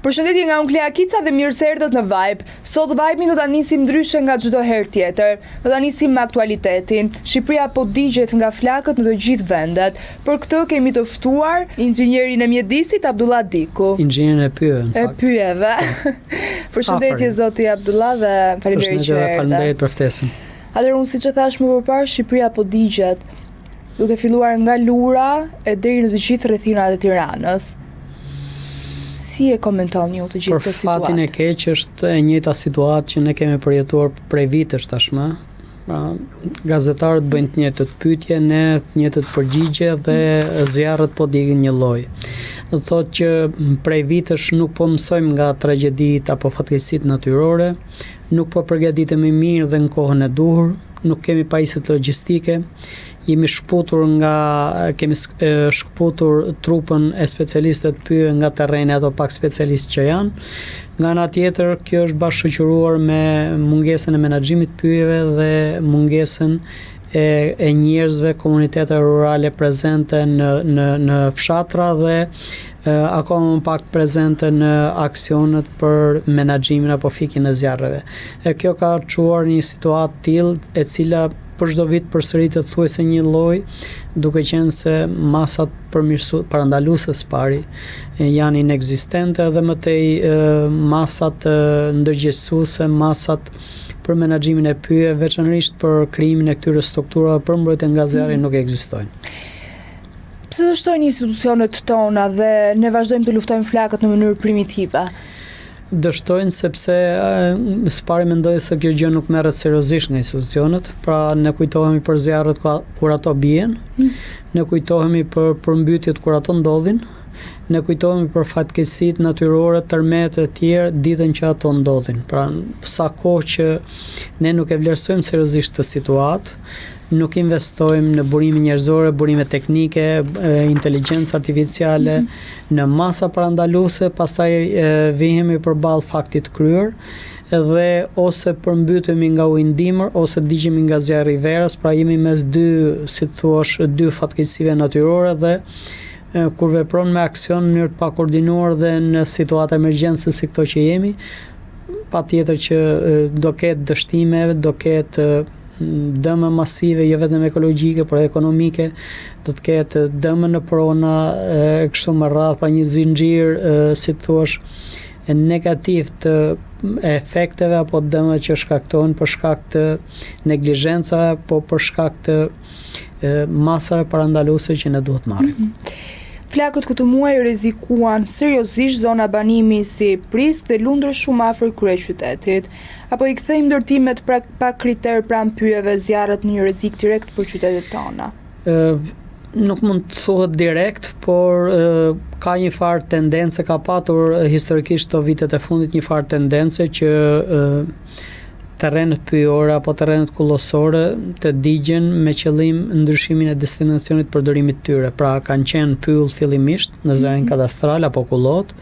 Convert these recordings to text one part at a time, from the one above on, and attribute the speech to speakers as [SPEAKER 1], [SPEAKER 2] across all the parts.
[SPEAKER 1] Përshëndetje nga unë Klea Kica dhe mirë se erdhët në Vibe. Sot Vibe-in do ta nisim ndryshe nga çdo herë tjetër. Do ta nisim me aktualitetin. Shqipëria po digjet nga flakët në të gjithë vendet. Për këtë kemi të ftuar inxhinierin e mjedisit Abdullah Diku.
[SPEAKER 2] Inxhinierin e pyjeve, në fakt.
[SPEAKER 1] E pyjeve. Përshëndetje zoti Abdullah dhe faleminderit që erdhët.
[SPEAKER 2] Faleminderit për ftesën.
[SPEAKER 1] Atëherë unë siç e thash më përpara, Shqipëria po digjet, duke filluar nga Lura e deri në të gjithë rrethinat e Tiranës. Si e komenton ju të gjithë këtë situatë?
[SPEAKER 2] Për fatin e keq është e njëjta situatë që ne kemi përjetuar prej vitesh tashmë. Pra, gazetarët bëjnë të njëjtët pyetje, ne të njëjtët përgjigje dhe zjarret po digin një lloj. Do të thotë që prej vitesh nuk po mësojmë nga tragjeditë apo fatkeqësitë natyrore, nuk po përgatitemi mirë dhe në kohën e duhur, nuk kemi pajisjet logjistike, kemi shkputur trupën e specialistët pyje nga terreni ato pak specialistë që janë. Nga ana tjetër, kjo është bashkëshoqëruar me mungesën e menaxhimit pyjeve dhe mungesën e njerëzve, komunitete rurale prezente në fshatra dhe akoma më pak prezente në aksionet për menaxhimin apo fikjen e zjarreve. Kjo ka çuar një situatë tillë e cila për çdo vit përsëritet thuajse një lloj, duke qenë se masat parandaluese pari janë inekzistente dhe më tej masat ndërgjegjësuese, masat për menaxhimin e pyjeve, veçanërisht për krijimin e këtyre strukturave për mbrojtjen nga zjarri nuk ekzistojnë.
[SPEAKER 1] Pse dështojnë institucionet tona dhe ne vazhdojmë të luftojmë flakët në mënyrë primitive?
[SPEAKER 2] Dështojnë sepse s'pari mendoj se kjo gjë nuk merret seriozisht nga institucionet, pra ne kujtohemi për zjarret kur ato bien, ne kujtohemi për përmbytjet kur ato ndodhin, ne kujtohemi për fatkeqësitë natyrore, tërmet e tjerë ditën që ato ndodhin. Pra sa kohë që ne nuk e vlerësojmë seriozisht këtë situatë, nuk investojmë në burime njerëzore, burime teknike, inteligjencë artificiale, në masa parandaluese, pastaj vihemi përballë faktit kryer, edhe ose përmbytemi nga ujindimër, ose digjemi nga zjarri i verës, pra jemi mes dy fatkeqësive natyrore dhe kur vepron me aksion në mënyrë të pakoordinuar dhe në situata emergjencë si këto që jemi, patjetër që do ketë dështime, do ketë dëme masive, jo vetëm ekologjike, por ekonomike, do të ketë dëme në prona, kështu më radhë, pra një zinxhir, si thuaç, negativ të efekteve apo dëme që shkaktohen për shkak të neglizhencave, apo për shkak të masave parandaluese që ne duhet marrim.
[SPEAKER 1] Flakët këtë muaj rrezikuan seriozisht zona banimi si Prisk dhe Lundër shumë afër kryeqytetit. Apo i kthejmë ndërtimet pa kriter pranë pyjeve zjarret në një rrezik direkt për qytetet tona?
[SPEAKER 2] Nuk mund të thuhet direkt, por ka një farë tendence, ka patur historikisht të vitet e fundit një farë tendence që terrenet pyjore apo terrenet kullosore të digjen me qëllim ndryshimin e destinacionit përdorimit tyre. Pra kanë qenë pyll fillimisht në zërin kadastral apo kullot,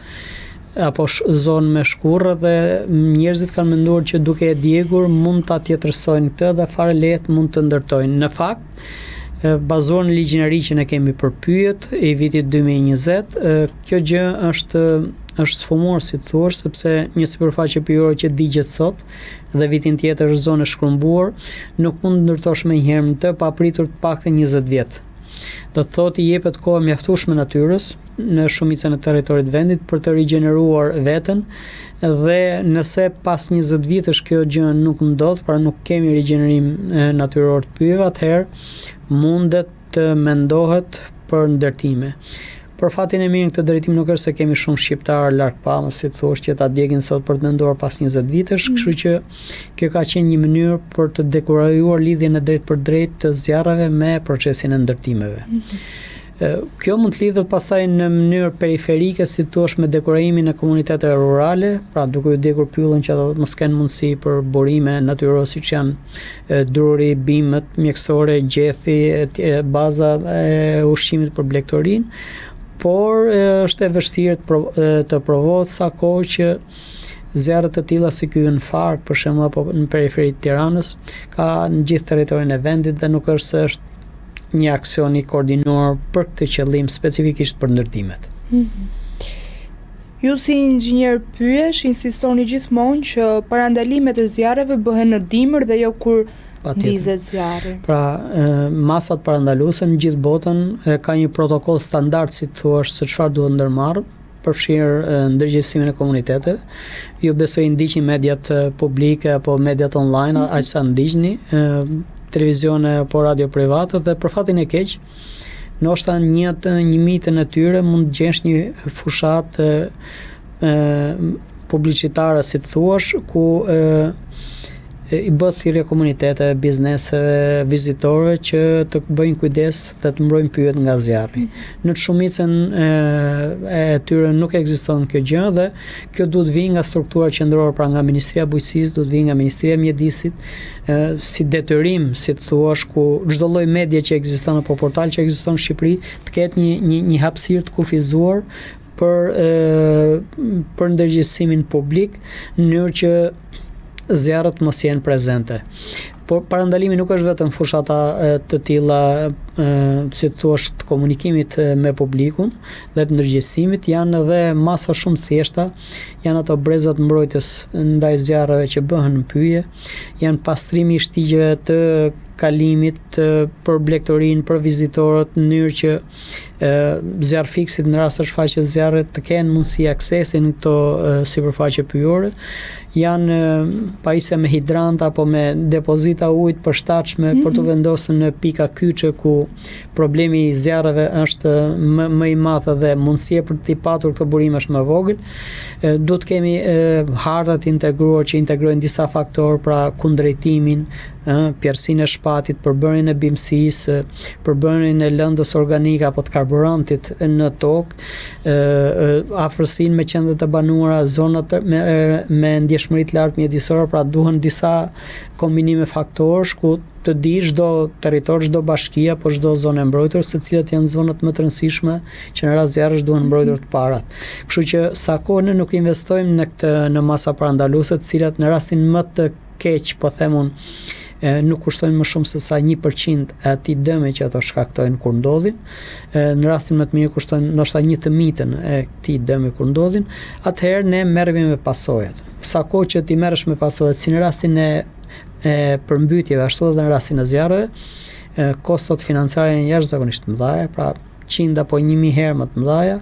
[SPEAKER 2] apo zonë me shkurrë dhe njerëzit kanë menduar që duke e djegur mund ta tjetërsojnë këtë dhe fare lehtë mund të ndërtojnë. Në fakt, bazuar në ligjinëri që ne kemi për pyjet e vitit 2020, kjo gjë është sfumuar si të thuar, sepse një sipërfaqe pyjore që digjet sot dhe vitin tjetër është zonë e shkrumbuar, nuk mund ndërtosh më njëherë në të pa pritur të paktën 20 vjet. Do të thotë i jepet kohë mjaftueshme natyrës në shumicën e territorit vendit për të rigjeneruar veten dhe nëse pas 20 vitesh kjo gjë nuk ndodh, pra nuk kemi rigjenerim natyror të pyjeve, atëherë mundet të mendohet për ndërtime. Për fatin e mirë në këtë drejtim nuk është se kemi shumë shqiptarë larg pamës, si thosh, që ta djegin sot për të menduar pas 20 vitesh, kështu që kjo ka qenë një mënyrë për të dekurajuar lidhjen e drejtë për drejtë të zjarreve me procesin e ndërtimeve. Kjo mund të lidhet pastaj në mënyrë periferike, si thua, me dekorimin e komuniteteve rurale, pra duke u djegur pyllën që ata mos kenë mundësi për burime natyrore siç janë druri, bimët mjekësore, gjethi, baza e ushqimit për blegtorin, por është e vështirë të provohet sa kohë që zjarret të tilla si ky në Fark, për shembull, apo në periferitë të Tiranës, ka në gjithë territorin e vendit dhe nuk është se është një aksion i koordinuar për këtë qëllim specifikisht për ndërtimet.
[SPEAKER 1] Ju si inxhinier pyesh insistoni gjithmonë që parandalimet e zjarreve bëhen në dimër dhe jo kur ndizet zjarri.
[SPEAKER 2] Pra, masat parandaluese në gjithë botën ka një protokoll standard, si të thuash, se çfarë duhet ndërmarrë, përfshirë ndërgjegjësimin e komuniteteve. Ju besoj ndiqni mediat publike apo mediat online, aq sa ndiqni, televizione apo radio private, dhe për fatin e keq, ndoshta një mitë në tyre mund të gjesh një fushat publicitare, si të thuash, ku i bëhet thirrje komunitete, bizneseve, vizitorëve që të bëjnë kujdes dhe të mbrojnë pyjet nga zjarri. Në të shumicën e tyre nuk ekziston kjo gjë dhe kjo duhet vijë nga struktura qendrore, pra nga Ministria e Bujqësisë, duhet vijë nga Ministria e Mjedisit, si detyrim, si të thuash, ku çdo lloj medie që ekziston apo portal që ekziston në Shqipëri të ketë një hapësirë të kufizuar për ndërgjegjësimin publik, në mënyrë që zjarret mos jenë prezente. Por parandalimi nuk është vetëm fushata të tilla, si të thuash, të komunikimit me publikun dhe të ndërgjegjësimit, janë edhe masa shumë thjeshta, janë ato brezat mbrojtës ndaj zjarreve që bëhen në pyje, janë pastrimi i shtigjeve të kalimit për blegtorinë, për vizitorët, në mënyrë që zjarrfiksit në rast se shfaqet zjarri të kenë mundësi aksesi në këto sipërfaqe pyjore, janë pajisje me hidrant apo me depozita ujit përshtatshme për të vendosur në pika kyçe ku problemi i zjarreve është më i madh dhe mundësia për të patur këto burime është më vogël. Duhet kemi hartat integruar që integrojnë disa faktorë, pra kundrejtimin, pjersinë e shpatit, përbërjen e bimësisë, përbërjen e lëndës organike apo të karburantit në tokë, afërsinë me qendret e banuara, zonat me ndjeshmëri të lartë mjedisore, pra duhen disa kombinime faktorësh ku të di çdo territor, çdo bashki apo çdo zonë e mbrojtur se cilat janë zonat më të rëndësishme që në rast zjarresh duhen mbrojtur të parat. Kështu që sa kohë ne nuk investojmë në masa parandaluese, të cilat në rastin më të keq, po them unë, nuk kushtojnë më shumë se sa 1% e atij dëmi që ato shkaktojnë kur ndodhin. Në rastin më të mirë kushtojnë ndoshta 1/100 e këtij dëmi kur ndodhin, atëherë ne merremi me pasojat. Sa kohë që ti merresh me pasojat, si në rastin e përmbytjeve, ashtu edhe në rastin e zjarreve, kostot financiare janë jashtëzakonisht të mëdha, pra 100 apo 1000 herë më të mëdha,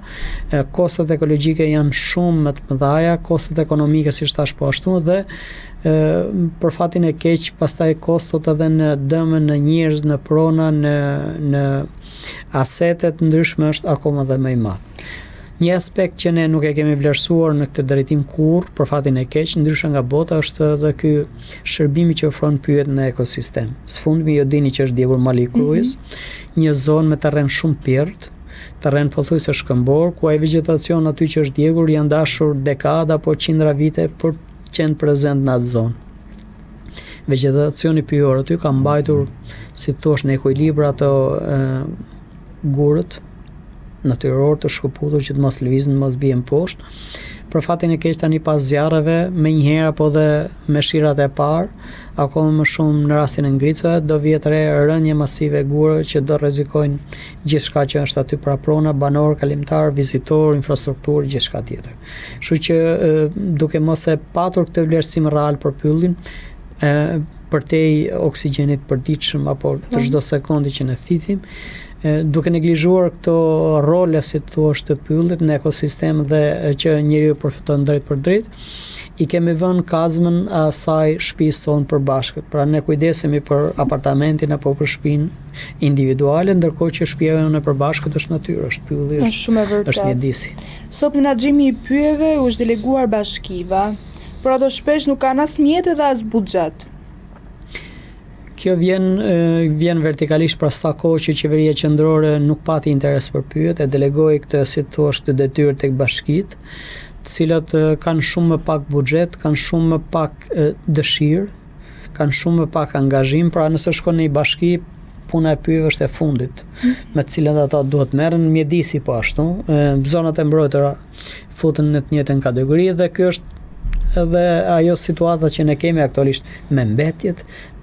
[SPEAKER 2] kostot ekologjike janë shumë më të mëdha, kostot ekonomike siç thash po ashtu, dhe për fatin e keq pastaj kostot edhe në dëmën, në njerëz, në prona, në asete të ndryshme është akoma dhe më i madh. Një aspekt që ne nuk e kemi vlerësuar në këtë drejtim kurrë, për fatin e keq, ndryshe nga bota, është edhe ky shërbimi që ofron pyjet në ekosistem. Sfundmi ju dini që është djegur mali i krujës, një zonë me terren shumë pjert, terren pothuajse shkëmbor, ku ai vegjetacion aty që është djegur janë dashur dekada apo qindra vite për të qenë prezent në atë zonë. Vegjetacioni pyjor aty ka mbajtur, si thosh, në ekuilibër ato gurët natyror të shkëputur që të mos lëvizin, mos bien poshtë. Për fatin e keq tani pas zjarreve, menjëherë apo dhe me shirat e parë, akoma më shumë në rastin e ngritësve, do vihet re rënje masive gurë që do rrezikojnë gjithçka që është aty, pra prona, banor, kalimtar, vizitor, infrastrukturë, gjithçka tjetër. Kështu që duke mos e patur këtë vlerësim real për pyllin, përtej oksigjenit përditshëm apo të çdo sekundi që ne thithim, duke neglizhuar këto role, si të thuash, të pyllit në ekosistem dhe që njeriu përfiton drejt për drejt, i kemi vënë kazmën asaj shtëpisë tonë përbashkët. Pra ne kujdesemi për apartamentin apo për shtëpinë individuale, ndërkohë që shtëpia jonë e përbashkët është natyrë, është pylli, është mjedisi.
[SPEAKER 1] Sot menaxhimi i pyjeve u është deleguar bashkiva, por ato shpesh nuk kanë as mjete dhe as buxhet.
[SPEAKER 2] Kjo vjen vertikalisht, pra sa kohë që qeveria qendrore nuk pati interes për pyjet, e delegoi këtë, si të thuash, të detyrë tek bashkitë, të cilat kanë shumë më pak buxhet, kanë shumë më pak dëshirë, kanë shumë më pak angazhim, pra nëse shkon në një bashki, puna e pyjeve është e fundit, me të cilat ata duhet merren, mjedisi po ashtu, zonat e mbrojtura futen në të njëjtën kategori, dhe kjo është edhe ajo situata që ne kemi aktualisht me mbetjet.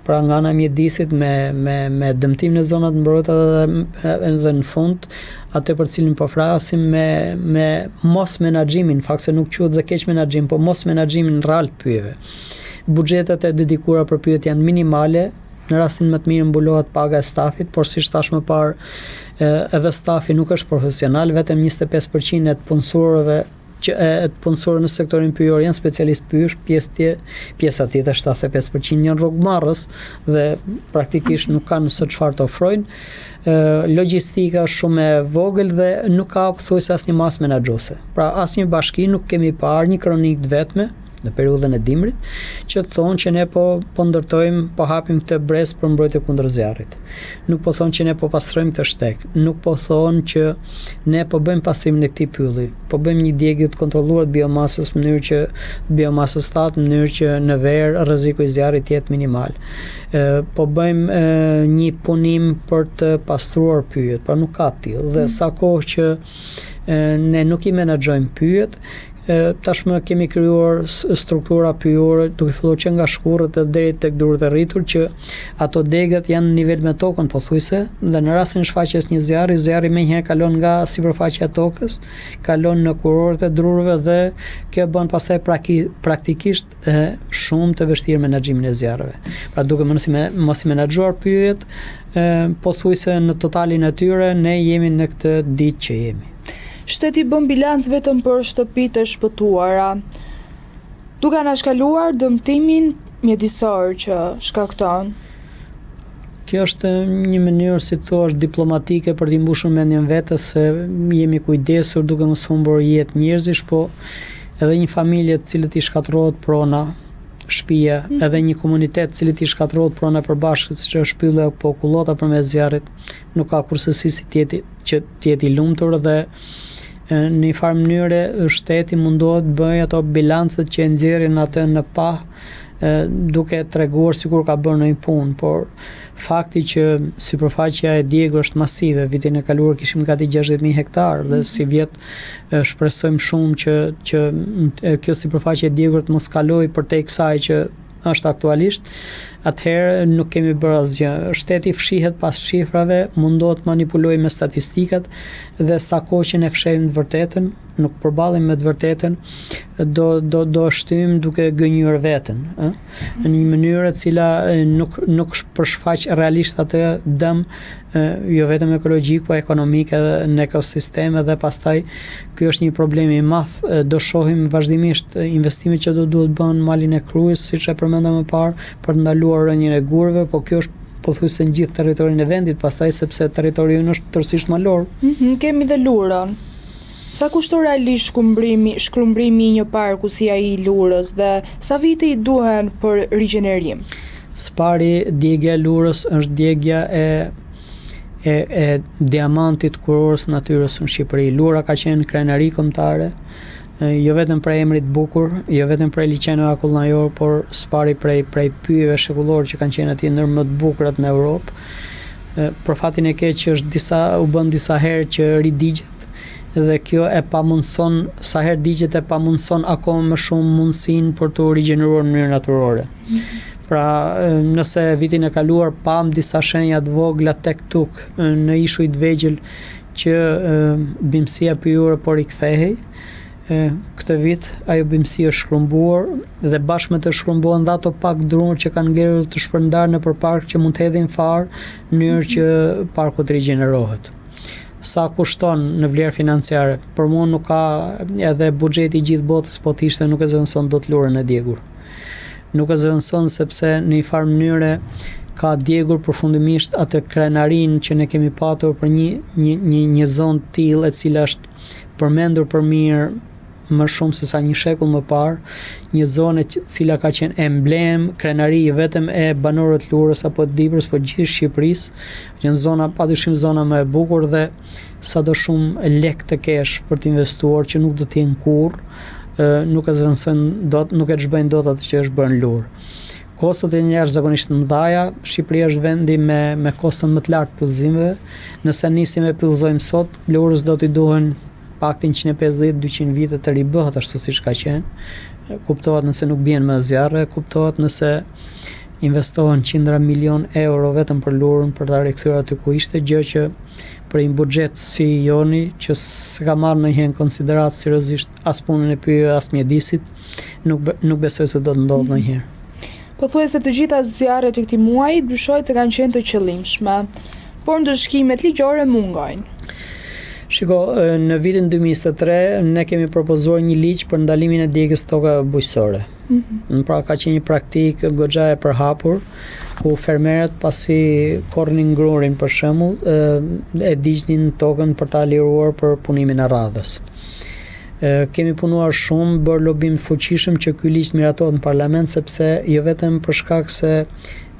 [SPEAKER 2] pra nga ana e mjedisit me dëmtim në zonat mbrojtura dhe në fund atë për cilin po flasim me mos menaxhimin, fakt se nuk quhet dhe keq menaxhim, po mos menaxhimin real pyjeve. Buxhetet e dedikuara për pyjet janë minimale. Në rastin më të mirë mbulohet paga e stafit, por siç thash më parë, edhe stafi nuk është profesional, vetëm 25% e të punësorëve në sektorin pyjor janë specialistë pyjësh, pjesa tjetër 75% janë rrogmarrës dhe praktikisht nuk kanë se çfarë të ofrojnë. Logjistika është shumë e vogël dhe nuk ka pothuajse asnjë masë menaxhuese. Pra asnjë bashki nuk kemi parë një kronik të vetme në periudhën e dimrit, që thonë që ne po ndërtojmë, po hapim këtë brez për mbrojtje kundër zjarrit. Nuk po thonë që ne po pastrojmë këtë shtek, nuk po thonë që ne po bëjmë pastrimin e këtij pylli, po bëjmë një djegje të kontrolluar të biomasës në mënyrë që biomasës në mënyrë që në verë rreziku i zjarrit jetë minimal. Po bëjmë një punim për të pastruar pyjet, pra nuk ka tillë. Dhe sa kohë që ne nuk i menaxhojmë pyjet, tashmë kemi krijuar struktura pyjore duke filluar që nga shkurrët deri tek durët e rritur që ato degët janë në nivel me tokën pothuajse dhe në rastin e shfaqjes një zjarri menjëherë kalon nga sipërfaqja e tokës, kalon në kurorët e drurëve dhe kjo bën pastaj praktikisht shumë të vështirë menaxhimin e zjarreve. Pra duke mos i menaxhuar pyjet, pothuajse në totalin e tyre ne jemi në këtë ditë që jemi.
[SPEAKER 1] Shteti bën bilanc vetëm për shtëpitë e shpëtuara, duke anashkaluar dëmtimin mjedisor që shkakton.
[SPEAKER 2] Kjo është një mënyrë, si thua, diplomatike për t'i mbushur mendjen vetes se jemi kujdesur duke mos humbur jetë njerëzish, po edhe një familje të cilët i shkatërrohet prona, shtëpia, edhe një komunitet të cilët i shkatërrohet prona përbashkët, siç është pylla apo kullota përmes zjarrit, nuk ka kursesi si të jeti i lumtur dhe në një farë mënyre shteti mundohet bëj ato bilancet që e nxjerrin atë në pa, duke treguar sikur ka bërë një punë, por fakti që sipërfaqja e djegur është masive, vitin e kaluar kishim gati 60.000 hektar dhe si vjet shpresojmë shumë që kjo sipërfaqe e djegur të mos kalojë përtej kësaj që është aktualisht, atëherë nuk kemi bërë asgjë. Shteti fshihet pas shifrave, mundohet manipulojë me statistikat dhe sa kohë që ne fshehim të vërtetën, nuk përballemi me të vërtetën, do shtyjmë duke gënjur veten, në një mënyrë e cila nuk përshfaq realisht atë dëm jo vetëm ekologjik, po ekonomik edhe në ekosisteme dhe pastaj ky është një problem i madh. Do shohim vazhdimisht investimet që duhet bën malin e Krujës, siç e përmenda më parë, për të ndaluar rënjen e gurëve, po kjo është pothuajse në gjithë territorin e vendit, pastaj sepse territori ynë është tërësisht malor.
[SPEAKER 1] Kemi dhe Lurën. Sa kushton realisht shkrumbrimi i një parku si ai i Lurës dhe sa vite i duhen për rigjenerim?
[SPEAKER 2] Spari, djegja e Lurës është djegja e diamantit kurorës natyrës në Shqipëri. Lura ka qenë krenari kombëtare, jo vetëm prej emrit bukur, jo vetëm prej liçeneve akullnajor, por spari prej pyjeve shekullore që kanë qenë atje ndër më të bukurat në Europë. Për fatin e keq që është u bën disa herë që ridigjet dhe kjo e pamundson, sa herë digjet e pamundson akoma më shumë mundësinë për të rigjeneruar në mënyrë natyrore. Pra, nëse vitin e kaluar pam disa shenja të vogla tek tuk në ishuj të vegjël që bimësia pyjore po rikthehej, këtë vit ajo bimësi është shkrumbuar dhe bashkë me të shkrumbuan dhe ato pak drunër që kanë ngelur të shpërndarë nëpër park që mund të hedhin farë në mënyrë që parku të rigjenerohet. Sa kushton në vlerë financiare? Për mua nuk ka, edhe buxheti i gjithë botës po të ishte nuk e zëvendëson dot Lurën e djegur. Nuk e zëvendëson sepse në një farë mënyre ka djegur përfundimisht atë krenarinë që ne kemi patur për një zonë të tillë e cila është përmendur për mirë më shumë se sa një shekull më parë, një zonë e cila ka qenë emblem, krenari vetëm e banorëve të Lurës apo të Dibrës, po gjithë Shqipërisë, që zona padyshim zona më e bukur dhe sado shumë lek të kesh për të investuar që nuk do të jenë kurrë, nuk e zëvendëson dot, nuk e çbëjnë dot atë që është bërë në Lurë. Kostot e jashtëzakonisht mëdha, Shqipëria është vendi me kostën më të lartë të pyllëzimeve. Nëse nisim e pyllëzojmë sot, Lurës do t'i duhen paktin 150-200 vite të ribëhet ashtu siç ka qenë. Kuptohet nëse nuk bien më zjarre, kuptohet nëse investohen qindra milion euro vetëm për lurën për ta rikthyer aty ku ishte, gjë që për një buxhet si joni që s'ka marrë ndonjëherë në konsiderat seriozisht as punën e pyje as mjedisit, nuk besoj se do të ndodhë ndonjëherë.
[SPEAKER 1] Pothuajse të gjitha zjarret e këtij muaji dyshohet se kanë qenë të qëllimshme, por ndëshkimet ligjore mungojnë.
[SPEAKER 2] Shiko, në vitin 2023 ne kemi propozuar një ligj për ndalimin e djegjes tokave bujqësore. Pra ka qenë një praktikë goxha e përhapur, ku fermerët pasi korrnin ngrurin për shembull, e digjnin tokën për ta liruar për punimin e radhës. Kemi punuar shumë, bërë lobim të fuqishëm që ky ligj miratohet në parlament, sepse jo vetëm për shkak se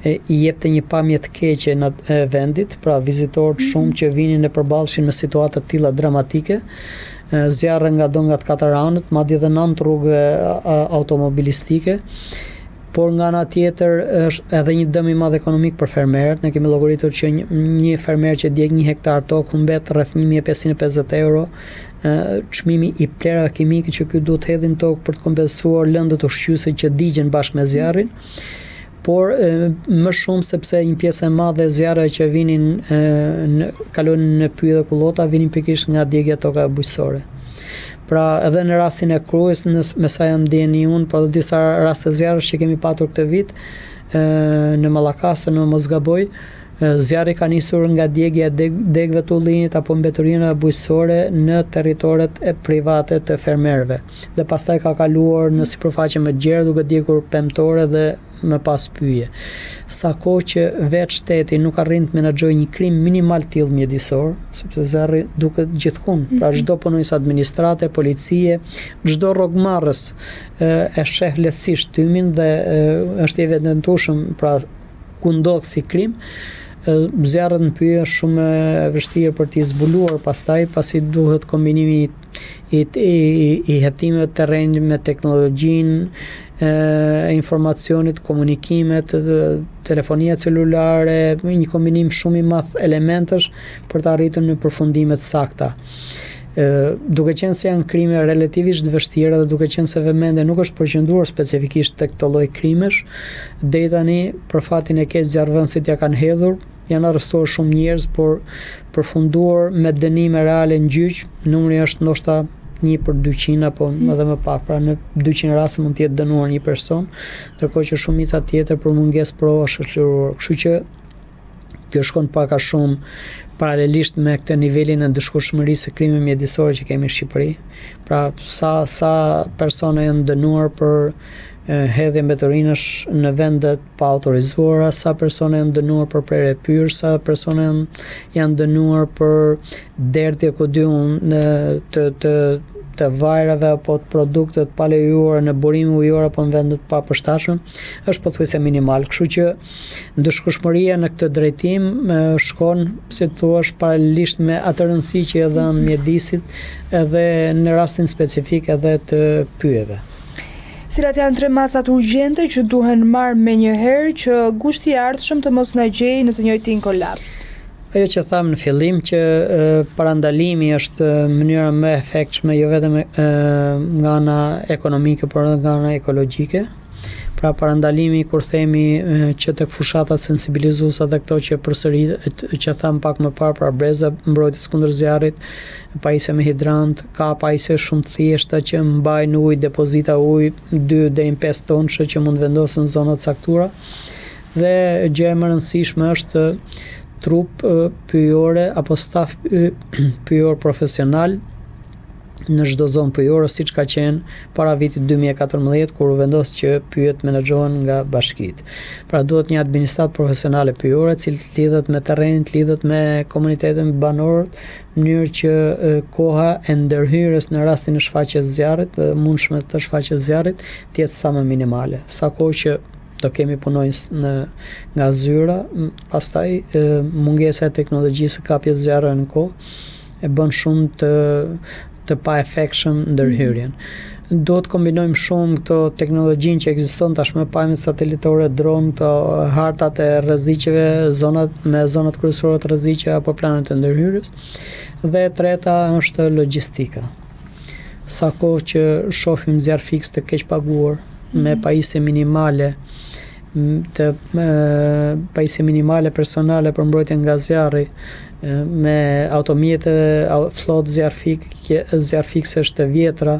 [SPEAKER 2] i jepte një pamje të keqe në vendit, pra vizitorët shumë që vinin e përballshin me situata të tilla dramatike, zjarre nga të katër anët, madje edhe në rrugëve automobilistike, por nga ana tjetër është edhe një dëm i madh ekonomik për fermerët. Ne kemi llogaritur që një fermer që djeg 1 hektar tokë humbet rreth 1550 euro, çmimi i plerave kimike që ky duhet hedhin tokë për të kompensuar lëndët ushqyese që digjen bashkë me zjarrin. Por më shumë sepse një pjesë e madhe e zjarreve që vinin kalojnë në pyje dhe kullota vinin pikërisht nga djegja e tokave bujqësore. Pra edhe në rastin e Krujës, me sa jam ndjeni unë, por edhe disa raste zjarresh që kemi patur këtë vit në Mallakastër, në mos gaboj, zjarri ka nisur nga djegja e degëve të ullinit apo mbeturinave bujqësore në territoret e private të fermerëve. Dhe pastaj ka kaluar në sipërfaqe më gjerë duke djegur pemtore dhe më pas pyje. Sa kohë që vetë shteti nuk arrin të menaxhojë një krim minimal tillë mjedisor, sepse zjarri duket gjithkund, pra çdo punonjës administrate, policie, çdo rrogmarrës e sheh lehtësisht tymin dhe është i evidentueshëm pra ku ndodh si krim. Zjarret në pyje është shumë e vështirë për t'i zbuluar pastaj, pasi duhet kombinimi i hetimeve terrenit me teknologjinë, e informacionit, komunikimet, telefonia celulare, një kombinim shumë i madh elementësh për të arritur në përfundime të sakta. Duke qenë se janë krime relativisht vështira dhe duke qenë se vëmendja nuk është përqendruar specifikisht tek këto lloj krimesh, deri tani për fatin e keq zjarrvënësit ja kanë hedhur, janë arrestuar shumë njerëz, por përfunduar me dënime reale në gjyq, numri është ndoshta 1 për 200 apo edhe më pak, pra në 200 raste mund të jetë dënuar një person, ndërkohë që shumica tjetër për mungesë provash është liruar. Kështu që kjo shkon pak a shumë paralelisht me këtë nivelin e dëshkueshmërisë së krimeve mjedisore që kemi në Shqipëri. Pra sa persona janë dënuar për hedhje mbeturinash në vende pa autorizuara, sa persona janë dënuar për prerje pyr, sa persona janë dënuar për derdhje të vajrave apo të produktet pa lejuara në burime ujore apo në vendet pa përshtatshme, është pothuajse minimal. Kështu që ndëshkueshmëria në këtë drejtim shkon, si thua, paralelisht me atë rëndësi që e dhënë mjedisit edhe në rastin specifik edhe të pyjeve.
[SPEAKER 1] Cilat janë 3 masat urgjente që duhen marrë menjëherë që gushti i ardhshëm të mos na gjejë në të njëjtin kolaps?
[SPEAKER 2] Ajo që tham në fillim që parandalimi është mënyra më e efektshme jo vetëm nga ana ekonomike, por edhe nga ana ekologjike. Pra parandalimi kur themi që tek fushatat sensibilizuese dhe këto që përsërit që tham pak më parë, pra breza, mbrojtjes kundër zjarrit, pajisje me hidrant, ka pajisje shumë të thjeshta që mbajnë ujë, depozita ujë 2 deri në 5 tonë që mund vendosen në zona të caktuara. Dhe gjë e më rëndësishme është trup pyjore apo staf pyjor profesional në çdo zonë pyjore, siç ka qenë para vitit 2014 kur u vendos që pyjet menaxhohen nga bashkitë. Pra duhet një administratë profesionale pyjore, e cili lidhet me terrenin, lidhet me komunitetin banor, në mënyrë që koha e ndërhyrjes në rastin e shfaqjes së zjarrit, mundshme të shfaqjes së zjarrit, të jetë sa më minimale. Sa kohë që do kemi punonjës nga zyra, pastaj mungesa e teknologjisë kapjes zjarre në kohë e bën shumë të pa efektshëm ndërhyrjen. Do të kombinojmë shumë këto teknologjinë që ekziston tashmë, pajmet satelitore, dron, këto hartat e rreziqeve, zonat kryesore të rreziqeve apo planet e ndërhyrjes. Dhe e treta është logjistika. Sa kohë që shohim zjarr fiks të keq paguar me pajisje minimale, pajisje minimale personale për mbrojtjen nga zjarri, me automjete, flotë zjarfikësh të vjetra,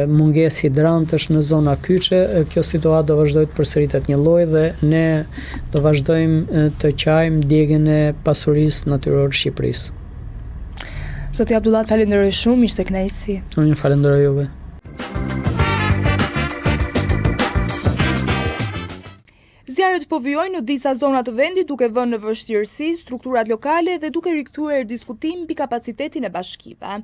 [SPEAKER 2] mungesë hidrantësh në zona kyçe, kjo situatë do vazhdoj të përsëritet një lloj dhe ne do vazhdojmë të qajmë djegjen e pasurisë natyrore të Shqipërisë.
[SPEAKER 1] Zoti Abdullat, falenderoj shumë, ishte kënaqësi.
[SPEAKER 2] Unë falenderoj juve.
[SPEAKER 1] Zjarret po vijojnë në disa zona të vendit duke vënë në vështirësi strukturat lokale dhe duke rikthyer diskutim mbi kapacitetin e bashkive.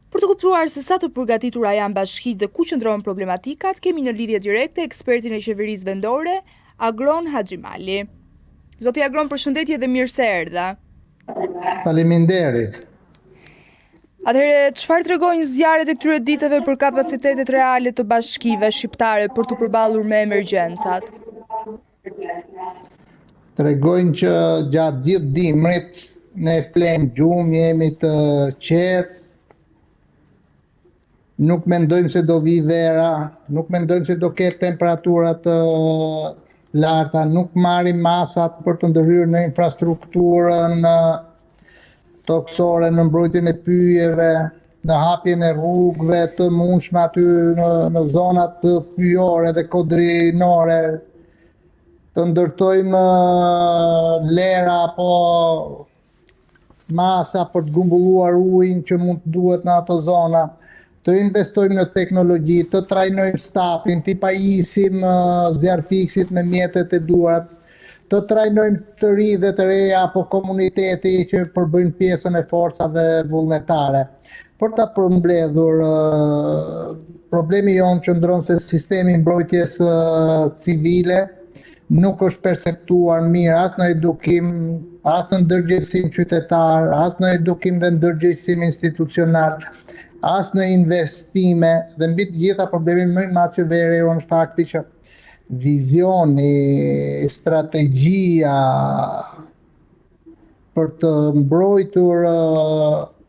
[SPEAKER 1] Për të kuptuar se sa të përgatitura janë bashkitë dhe ku qëndron problematikat, kemi në lidhje direkte ekspertin e qeverisë vendore, Agron Haxhimali. Zoti Agron, përshëndetje dhe mirë se erdha.
[SPEAKER 3] Faleminderit.
[SPEAKER 1] Atëherë, çfarë tregojnë zjarret e këtyre ditëve për kapacitetet reale të bashkive shqiptare për të përballur me emergjencat?
[SPEAKER 3] Tregojnë që gjatë gjithë dimrit ne flejmë gjumë, jemi të qetë, nuk mendojmë se do vi vera, nuk mendojmë se do ketë temperatura të larta, nuk marrim masat për të ndërhyrë në infrastrukturën toksore, në mbrojtjen e pyjeve, në hapjen e rrugëve të mundshme aty në zonat pyjore dhe kodrinore, të ndërtojmë lera apo masa për të grumbulluar ujin që mund të duhet në ato zona, të investojmë në teknologji, të trajnojmë stafin, të pajisim zjarfikësit me mjetet e duart, të trajnojmë të ri dhe të reja apo komuniteti që përbëjnë pjesën e forcave vullnetare. Për ta përmbledhur, problemi jonë qëndron se sistemi mbrojtjes civile nuk është perceptuar mirë as në edukim, as në ndërgjegjësim qytetar, as në edukim dhe ndërgjegjësim institucional, as në investime, dhe mbi të gjitha problemi më i madh që vere është fakti që vizioni, strategjia për të mbrojtur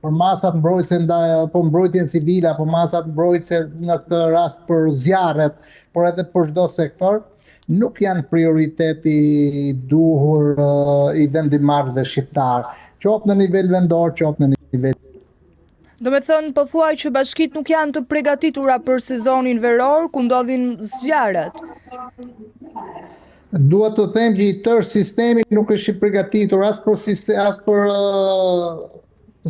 [SPEAKER 3] për masat mbrojtëse apo mbrojtjen civile apo masat mbrojtëse në këtë rast për zjarret, por edhe për çdo sektor, nuk janë prioriteti i duhur i vendimarrësve shqiptar, qoftë në nivel vendor, qoftë në nivel.
[SPEAKER 1] Do me thënë, po thuaj që bashkitë nuk janë të përgatitura për sezonin veror, ku ndodhin zjarret.
[SPEAKER 3] Duhet të them që i tërë sistemi nuk është i përgatitur as për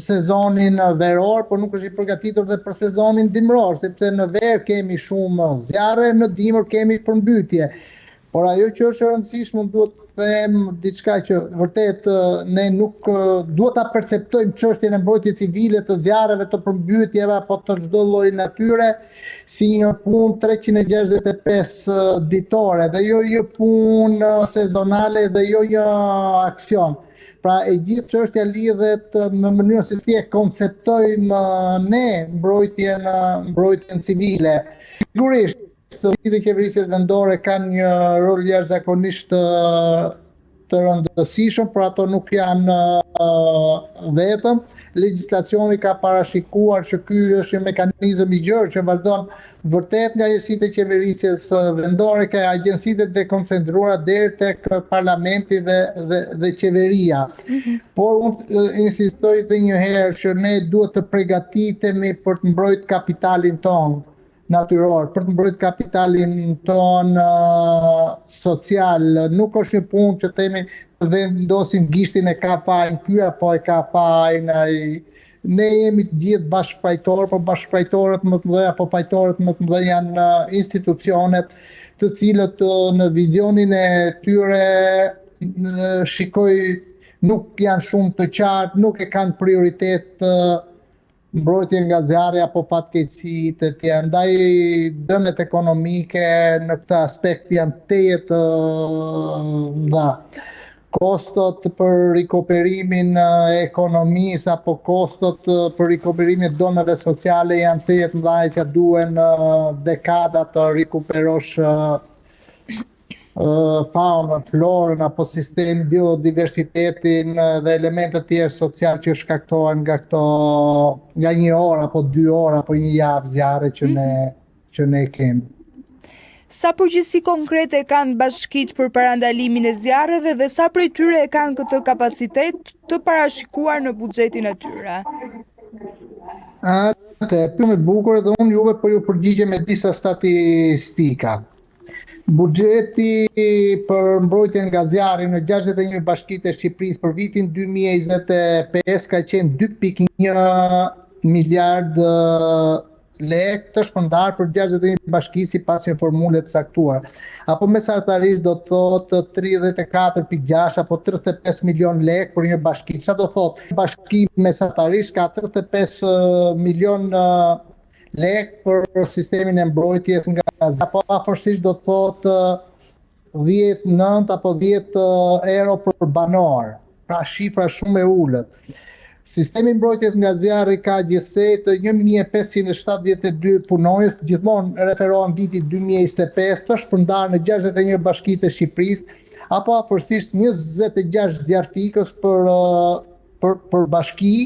[SPEAKER 3] sezonin veror, por nuk është i përgatitur dhe për sezonin dimror, sepse në ver kemi shumë zjarre, në dimër kemi përmbytje. Por ajo që është e rëndësishme, duhet të them diçka që vërtet ne nuk duhet ta perceptojmë çështjen e mbrojtjes civile të zjarreve, të përmbytjeve apo të çdo lloji natyre si një punë 365 ditore dhe jo një punë sezonale dhe jo një aksion. Pra e gjithë çështja lidhet në mënyrën se si e konceptojmë ne mbrojtjen civile. Sigurisht të qeverisjet vendore kanë një rol jashtëzakonisht të rëndësishëm, por ato nuk janë vetëm. Legjislacioni ka parashikuar që ky është një mekanizëm i gjerë që vazhdon vërtet nga njësitë e qeverisjes vendore, ka agjencitë e dekoncentruara deri tek parlamenti dhe qeveria. Por unë insistoj edhe një herë që ne duhet të përgatitemi për të mbrojtur kapitalin tonë natyror, për të mbrojtur kapitalin ton social. Nuk është një punë që themi të vendosim gishtin e ka fajin ky apo e ka fajin ai. Ne jemi të gjithë bashkëpajtorë, por bashkëpajtorët më të mëdhenj apo pajtorët më të mëdhenj janë institucionet, të cilët në vizionin e tyre nuk janë shumë të qartë, nuk e kanë prioritet mbrojtjen nga zjarri apo fatkeqësi të tjera. Ndaj dëmet ekonomike në këtë aspekt janë të dha. Kostot për rikuperimin e ekonomisë apo kostot për rikuperimin e dëmeve sociale janë të mëdha që duhen dekada të rikuperosh faunën, florën apo sistemin, biodiversitetin dhe elementet tjerë social që shkaktohen nga një orë apo 2 orë apo një javë zjarre që ne kemi.
[SPEAKER 1] Sa përgjegjësi konkrete kanë bashkitë për parandalimin e zjarreve dhe sa prej tyre e kanë këtë kapacitet të parashikuar në buxhetin e tyre?
[SPEAKER 3] Pyetje e bukur dhe unë juve po ju përgjigjem me disa statistika. Buxheti për mbrojtjen nga zjarri në 61 bashkitë e Shqipërisë për vitin 2025 ka qenë 2.1 miliard lekë të shpërndar për 61 bashki sipas një formule të caktuar. Apo mesatarisht do të thotë 34.6 apo 35 milion lekë për një bashki. Çfarë do thotë? Bashki mesatarisht ka 35 milion lekë për sistemin e mbrojtjes nga zjarri. Apo afërsisht do të thotë 9 apo 10 euro për banor. Pra shifra shumë e ulët. Sistemi mbrojtjes nga zjarri ka gjithsej të 1572 punonjës, gjithmonë referohen vitit 2025, të shpërndarë në 61 bashkitë e Shqipërisë, apo afërsisht 26 zjarfikës për bashki,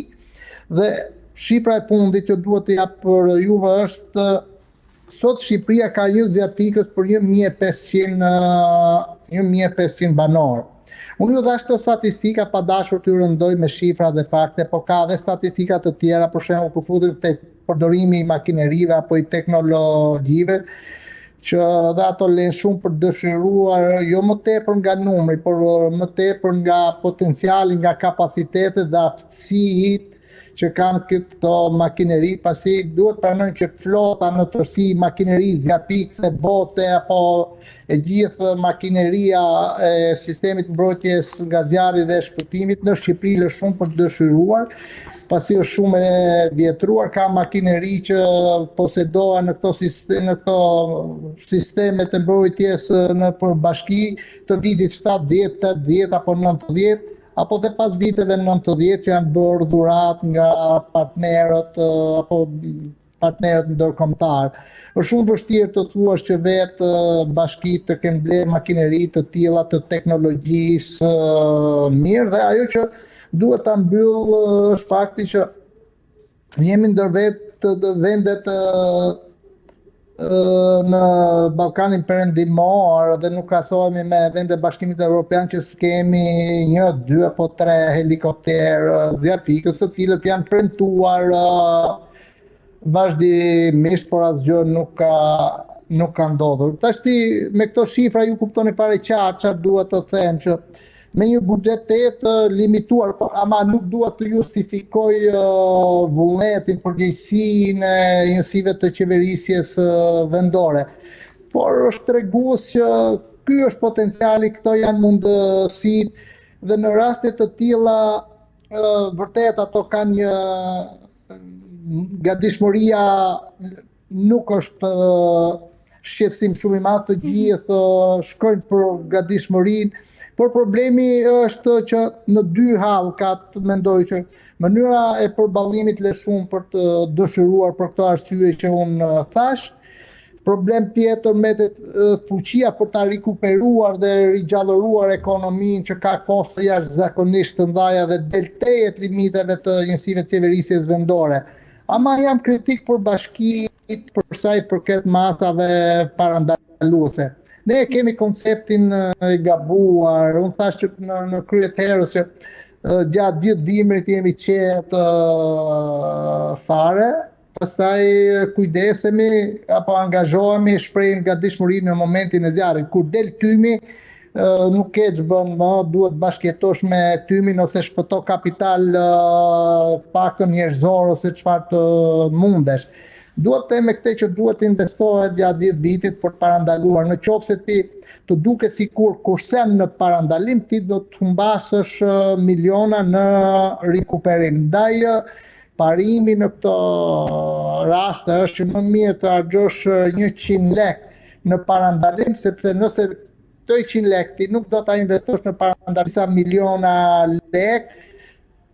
[SPEAKER 3] dhe shifra e fundit që duhet të jap për juve është sot Shqipëria ka një zjarfikës për 1500 banorë. Unë ju dhash të statistika pa dashur të rëndoj me shifra dhe fakte, po ka dhe statistika të tjera, për shembull kur futet te përdorimi i makinerive apo i teknologjive, që dhe ato lënë shumë për dëshiruar, jo më tepër nga numri, por më tepër nga potenciali, nga kapacitetet dhe aftësitë që kanë këto makineri, pasi duhet pranojnë që flota në tërësi, makineri zjarfikse, bote apo e gjithë makineria e sistemit mbrojtjes nga zjarri dhe shpëtimit në Shqipëri lë shumë për dëshiruar, pasi është shumë e vjetruar, ka makineri që posedohen në këto sistemet e mbrojtjes në përbashki të vitit 70, 80 apo 90, apo dhe pas viteve 90 që janë bërë dhurat nga partnerët apo partnerët ndërkombëtar. Është shumë vështirë të thuash që vetë bashkitë të kenë blerë makineri të tilla të teknologjisë mirë, dhe ajo që duhet ta mbyll është fakti që jemi ndër vendet në Ballkanin Perëndimor dhe nuk krahasohemi me vendet e Bashkimit Evropian që s'kemi 1, 2 apo 3 helikopterë zjarfikës, të cilët janë premtuar vazhdimisht, por asgjë nuk ka ndodhur. Tashti me këto shifra ju kuptoni fare qartë çfarë duhet të them, që me një buxhet të limituar, ama nuk duhet të justifikoj vullnetin, përgjegjësinë e njësive të qeverisjes vendore. Por është tregues që ky është potenciali, këto janë mundësitë, dhe në raste të tilla vërtet ato kanë një gatishmëria, nuk është shqetësim shumë i madh, të gjithë shkojnë për gatishmërinë. Por problemi është që në dy hall ka të mendoj që mënyra e përballimit le shumë për të dëshiruar për këto arsye që unë thash. Problem tjetër mbetet fuqia për ta rikuperuar dhe rigjallëruar ekonominë që ka kosto jashtëzakonisht të mëdha dhe del tejet limiteve të njësive të qeverisjes vendore. Ama jam kritik për bashkitë për sa i përket masave parandaluese. Ne kemi konceptin e gabuar, unë thash që në kryet herës që gjatë gjithë dimrit jemi qetë fare, pastaj kujdesemi apo angazhohemi, shprehim gatishmërinë në momentin e zjarrit. Kur del tymi, nuk ke ç'bën më, duhet bashkëjetosh me tymin ose shpëto kapital paktën njerëzor ose çfarë të mundesh. Duhet të them me këtë që duhet investohet gjatë 10 vitit për parandaluar. Në qoftë se ti të duket sikur kursen në parandalim, ti do të humbasësh miliona në rikuperim. Ndaj parimi në këto raste është që më mirë të harxhosh 100 lekë në parandalim, sepse nëse këto 100 lekë ti nuk do ta investosh në parandalim sa miliona lekë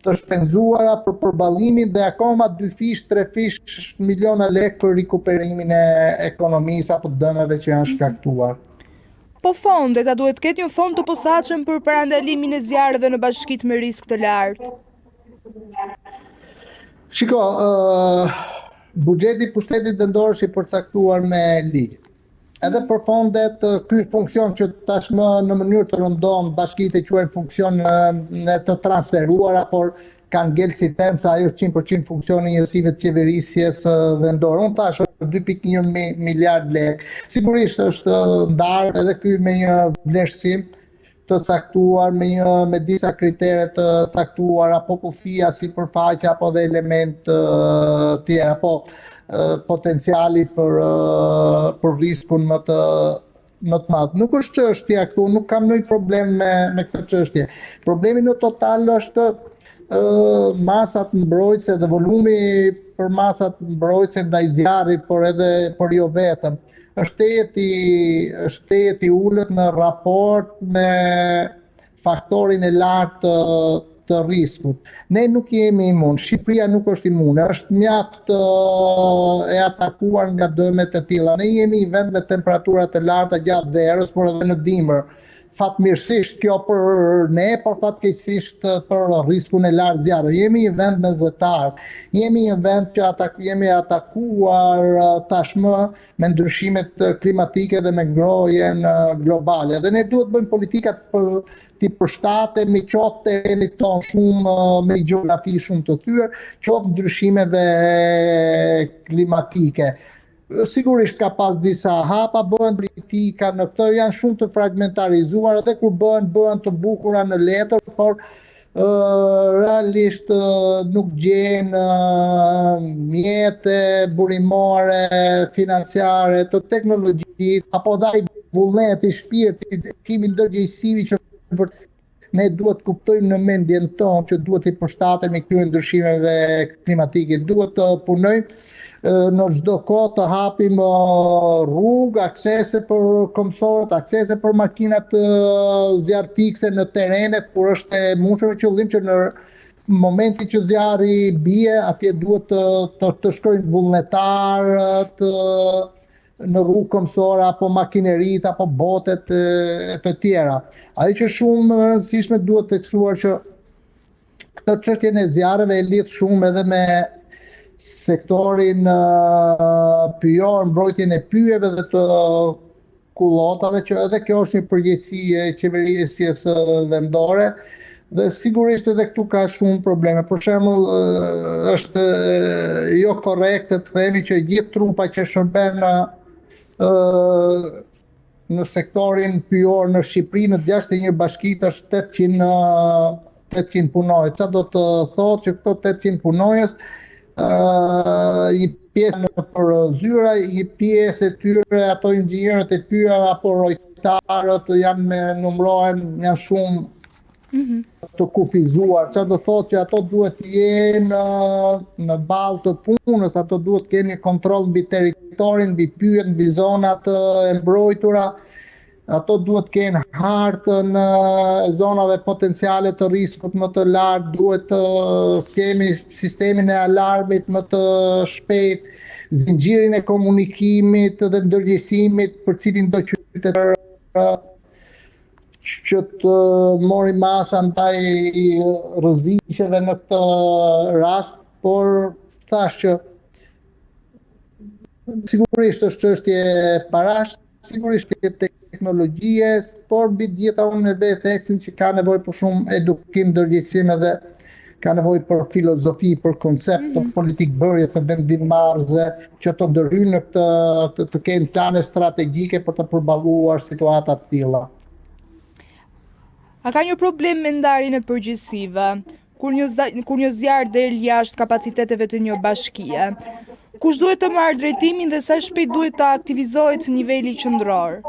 [SPEAKER 3] të shpenzuara për përballimin dhe akoma 2 fish, 3 fish miliona lekë për rikuperimin e ekonomisë apo dëmeve që janë shkaktuar.
[SPEAKER 1] Po fondet, a duhet ketë një fond të posaçëm për parandalimin e zjarreve në bashkitë me risk të lartë?
[SPEAKER 3] Shiko, buxheti i pushtetit vendor është i përcaktuar me ligj. Edhe për fondet, ky funksion që tashmë në mënyrë të rëndom bashkitë e quajnë funksion në të transferuara, por kanë ngel si term se ajo është 100% funksioni i njësive të qeverisjes vendore. Unë thash 2.1 miliard lekë. Sigurisht është ndarë edhe ky me një vlerësim të caktuar me disa kritere të caktuara, popullsia, sipërfaqe apo dhe element tjera, po potenciali për riskun më të madh. Nuk është çështja këtu, nuk kam ndonjë problem me këtë çështje. Problemi në total është masat mbrojtëse dhe volumi për masat mbrojtëse ndaj zjarrit, por jo vetëm. Shteti ullët në raport me faktorin e lartë të riskut. Ne nuk jemi imun, Shqipëria nuk është imune, është mjaft e atakuar nga dëmet e tilla. Ne jemi një vend me temperaturat të larta gjatë verës, por edhe në dimër. Fatmirësisht kjo për ne, por fatkeqësisht për riskun e lartë zjarrit. Jemi një vend mesatar. Jemi një vend që jemi atakuar tashmë me ndryshimet klimatike dhe me ngrohjen globale. Dhe ne duhet bëjmë politikat të përshtatemi qoftë terrenit ton shumë me gjeografi shumë të thyer, qoftë ndryshimeve klimatike. Sigurisht ka pas disa hapa, bëhen politika në këto janë shumë të fragmentarizuar edhe kur bëhen të bukura në letër, por realisht nuk gjenë mjete burimore, financiare, të teknologjisë, apo dhaj vullneti, shpirtit, kimi ndërgjegjësimi që ne duhet kuptojmë në mendjen tonë që duhet i përshtatemi këtyre ndryshimeve klimatike, duhet të punojmë në çdo kohë të hapim rrugë, aksese për komsorët, aksese për makinat zjarrfikse në terrenet kur është e mundshme, me qëllim që në momentin që zjarri bie, atje duhet të shkojnë vullnetarët në rrugë komsore apo makinerit apo botet e të tjera. Ajo që shumë rëndësishme duhet tekstuar që këtë çështjen e zjarreve e lidh shumë edhe me sektorin pyjor, mbrojtjen e pyjeve dhe të kullotave, që edhe kjo është një përgjegjësi e qeverisjes vendore dhe sigurisht edhe këtu ka shumë probleme. Për shembull, është jo korrekt të themi që gjithë trupa që shërben në sektorin pyjor në Shqipëri në 61 bashkitë është 800 punojës. Çfarë do të thotë që këto 800 punojës një pjesë për zyra, një pjesë e tyre ato inxhinierët e pyja apo rojtarët numërohen, janë shumë të kufizuar. Çfarë do thotë që ato duhet të jenë në ballë të punës, ato duhet të kenë një kontroll mbi territorin, mbi pyjet, mbi zonat e mbrojtura. Ato duhet kenë hartën e zonave potenciale të riskut më të lartë, duhet të kemi sistemin e alarmit më të shpejt, zinxhirin e komunikimit dhe ndërgjegjësimit për cilin do qytetar që të mori masa ndaj rreziqeve në këtë rast, por thash që sigurisht është çështje parash, sigurisht teknologjie, por mbi të gjitha unë e vë theksin që ka nevojë për shumë edukim, ndërgjegjësim edhe ka nevojë për filozofi, për koncept të politikë bërjes të vendimmarrësve që të ndërhyjnë në këtë të kenë plane strategjike për të përballuar situata të tilla.
[SPEAKER 1] A ka një problem me ndarjen e përgjegjësive? Kur një zjarr del jashtë kapaciteteve të një bashkie, kush duhet të marrë drejtimin dhe sa shpejt duhet të aktivizohet niveli qendror?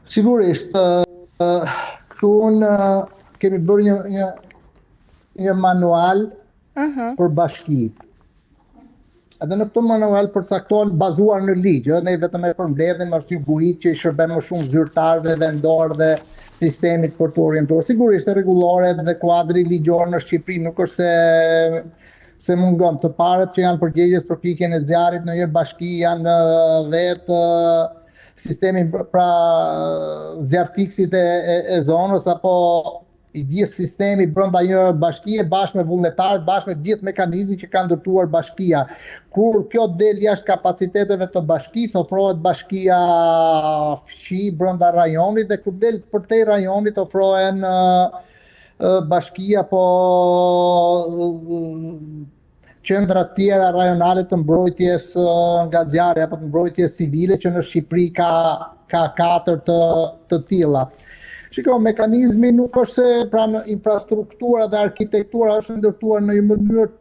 [SPEAKER 3] Sigurisht, këtu kemi bërë një manual për bashkitë. Edhe në këtë manual përcaktohen bazuar në ligj, ne vetëm e përmbledhim është një bujit që i shërben më shumë zyrtarëve vendor dhe sistemit për të orientuar. Sigurisht rregulloret dhe kuadri ligjor në Shqipëri nuk është se mungon. Të parët që janë përgjegjës për pikjen e zjarrit në një bashki janë vetë sistemin pra zjarrfiksit e zonës apo i gjithë sistemi brenda një bashkie bashkë me vullnetarët, bashkë me gjithë mekanizmin që ka ndërtuar bashkia. Kur kjo del jashtë kapaciteteve të bashkisë, ofrohet bashkia fshi brenda rajonit dhe kur del përtej rajonit ofrohen bashkia qendra tjera rajonale të mbrojtjes nga zjarri apo të mbrojtjes civile që në Shqipëri ka 4 të tilla. Shiko, mekanizmi nuk është se pra në infrastruktura dhe arkitektura është ndërtuar në një mënyrë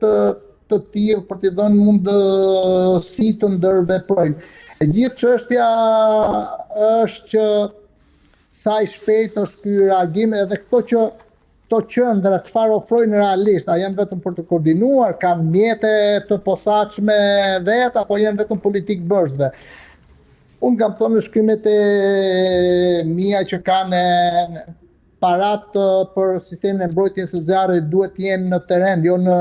[SPEAKER 3] të tillë për t'i dhënë mundësi të ndërveprojnë. E gjithë çështja është që sa i shpejt është ky reagim edhe këto qendra çfarë ofrojnë realisht, a janë vetëm për të koordinuar, kanë mjete të posaçme vetë apo janë vetëm politikë bërësve. Unë kam thënë në shkrimet e mia që kanë parat për sistemin e mbrojtjes së zjarrit duhet të jenë në terren, jo në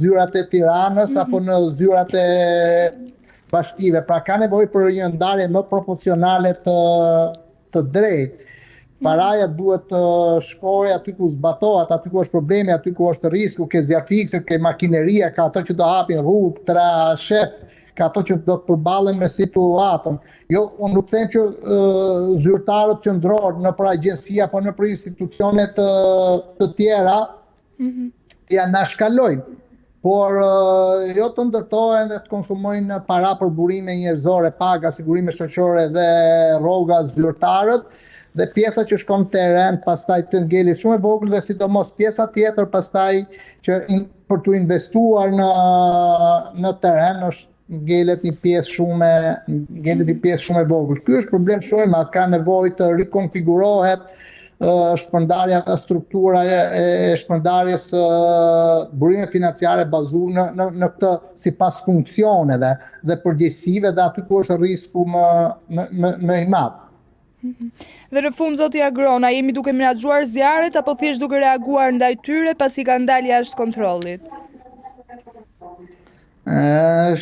[SPEAKER 3] zyrat e Tiranës apo në zyrat e bashkive. Pra ka nevojë për një ndarje më proporcionale të drejtë. Paraja duhet të shkojë aty ku zbatohet, aty ku është problemi, aty ku është risku, ke zjarfikse, ke makineria, ka ato që do hapin rrugë, shep, ka ato që do të përballen me situatën. Jo, unë nuk them që zyrtarët qendror nëpër agjenci apo nëpër institucione të tjera ja nashkalojnë, por jo të ndërtohen dhe të konsumojnë para për burime njerëzore, paga, sigurime shoqërore dhe rroga zyrtarët, dhe pjesa që shkon në terren pastaj të ngelet shumë e vogël dhe sidomos pjesa tjetër pastaj që për të investuar në terren është ngelet një pjesë shumë e vogël. Ky është problem shumë i madh, ka nevojë të rikonfigurohet shpërndarja e struktura e shpërndarjes burime financiare bazuar në këtë sipas funksioneve dhe përgjegjësive dhe aty ku është risku më i madh.
[SPEAKER 1] Dhe në fund, zoti Agrona, jemi duke menaxhuar zjarret apo thjesht duke reaguar ndaj tyre pasi kanë dalë jashtë kontrollit?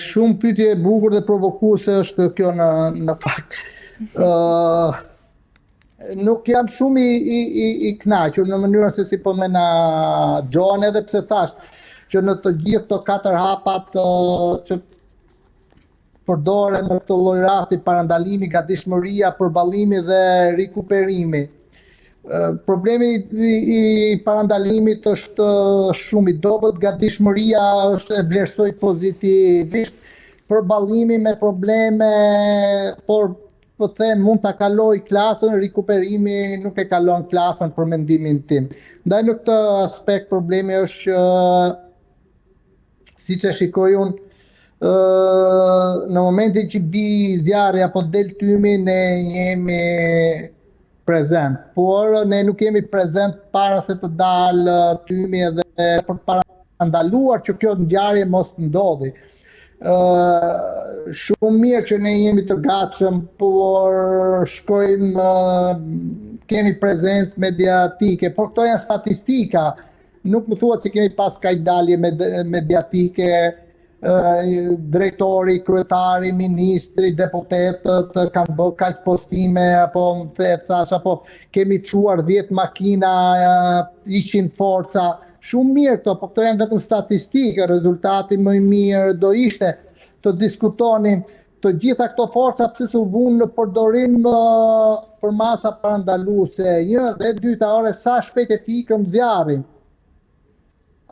[SPEAKER 3] Shumë pyetje e bukur dhe provokuese është kjo në fakt. Nuk jam shumë i kënaqur në mënyrën se si po menaxhohen, edhe pse thash që në të gjithë këto 4 hapat që përdoren në këtë lloj rasti, parandalimi, gatishmëria, përballimi dhe rikuperimi. Problemi i parandalimit është shumë i dobët, gatishmëria është e vlerësoj pozitivisht, përballimi me probleme, por po them mund ta kaloj klasën, rikuperimi nuk e kalon klasën për mendimin tim. Ndaj në këtë aspekt problemi është siç e shikoj unë, në momentin që bi zjarri apo del tymi ne jemi prezent, por ne nuk jemi prezent para se të dalë tymi edhe për parandaluar që kjo ngjarje mos ndodhi. Shumë mirë që ne jemi të gatshëm, por shkojmë kemi prezencë mediatike, por këto janë statistika. Nuk më thuat që kemi pas kaq dalje mediatike, drejtori, kryetari, ministri, deputetët kanë bërë kaq postime apo apo kemi çuar 10 makina, 100 forca. Shumë mirë këto, po këto janë vetëm statistikë, rezultati më i mirë do ishte të diskutonin të gjitha këto forca pse s'u vunë në përdorim për masa parandaluese. Një dhe dyta, sa shpejt e fikëm zjarrin.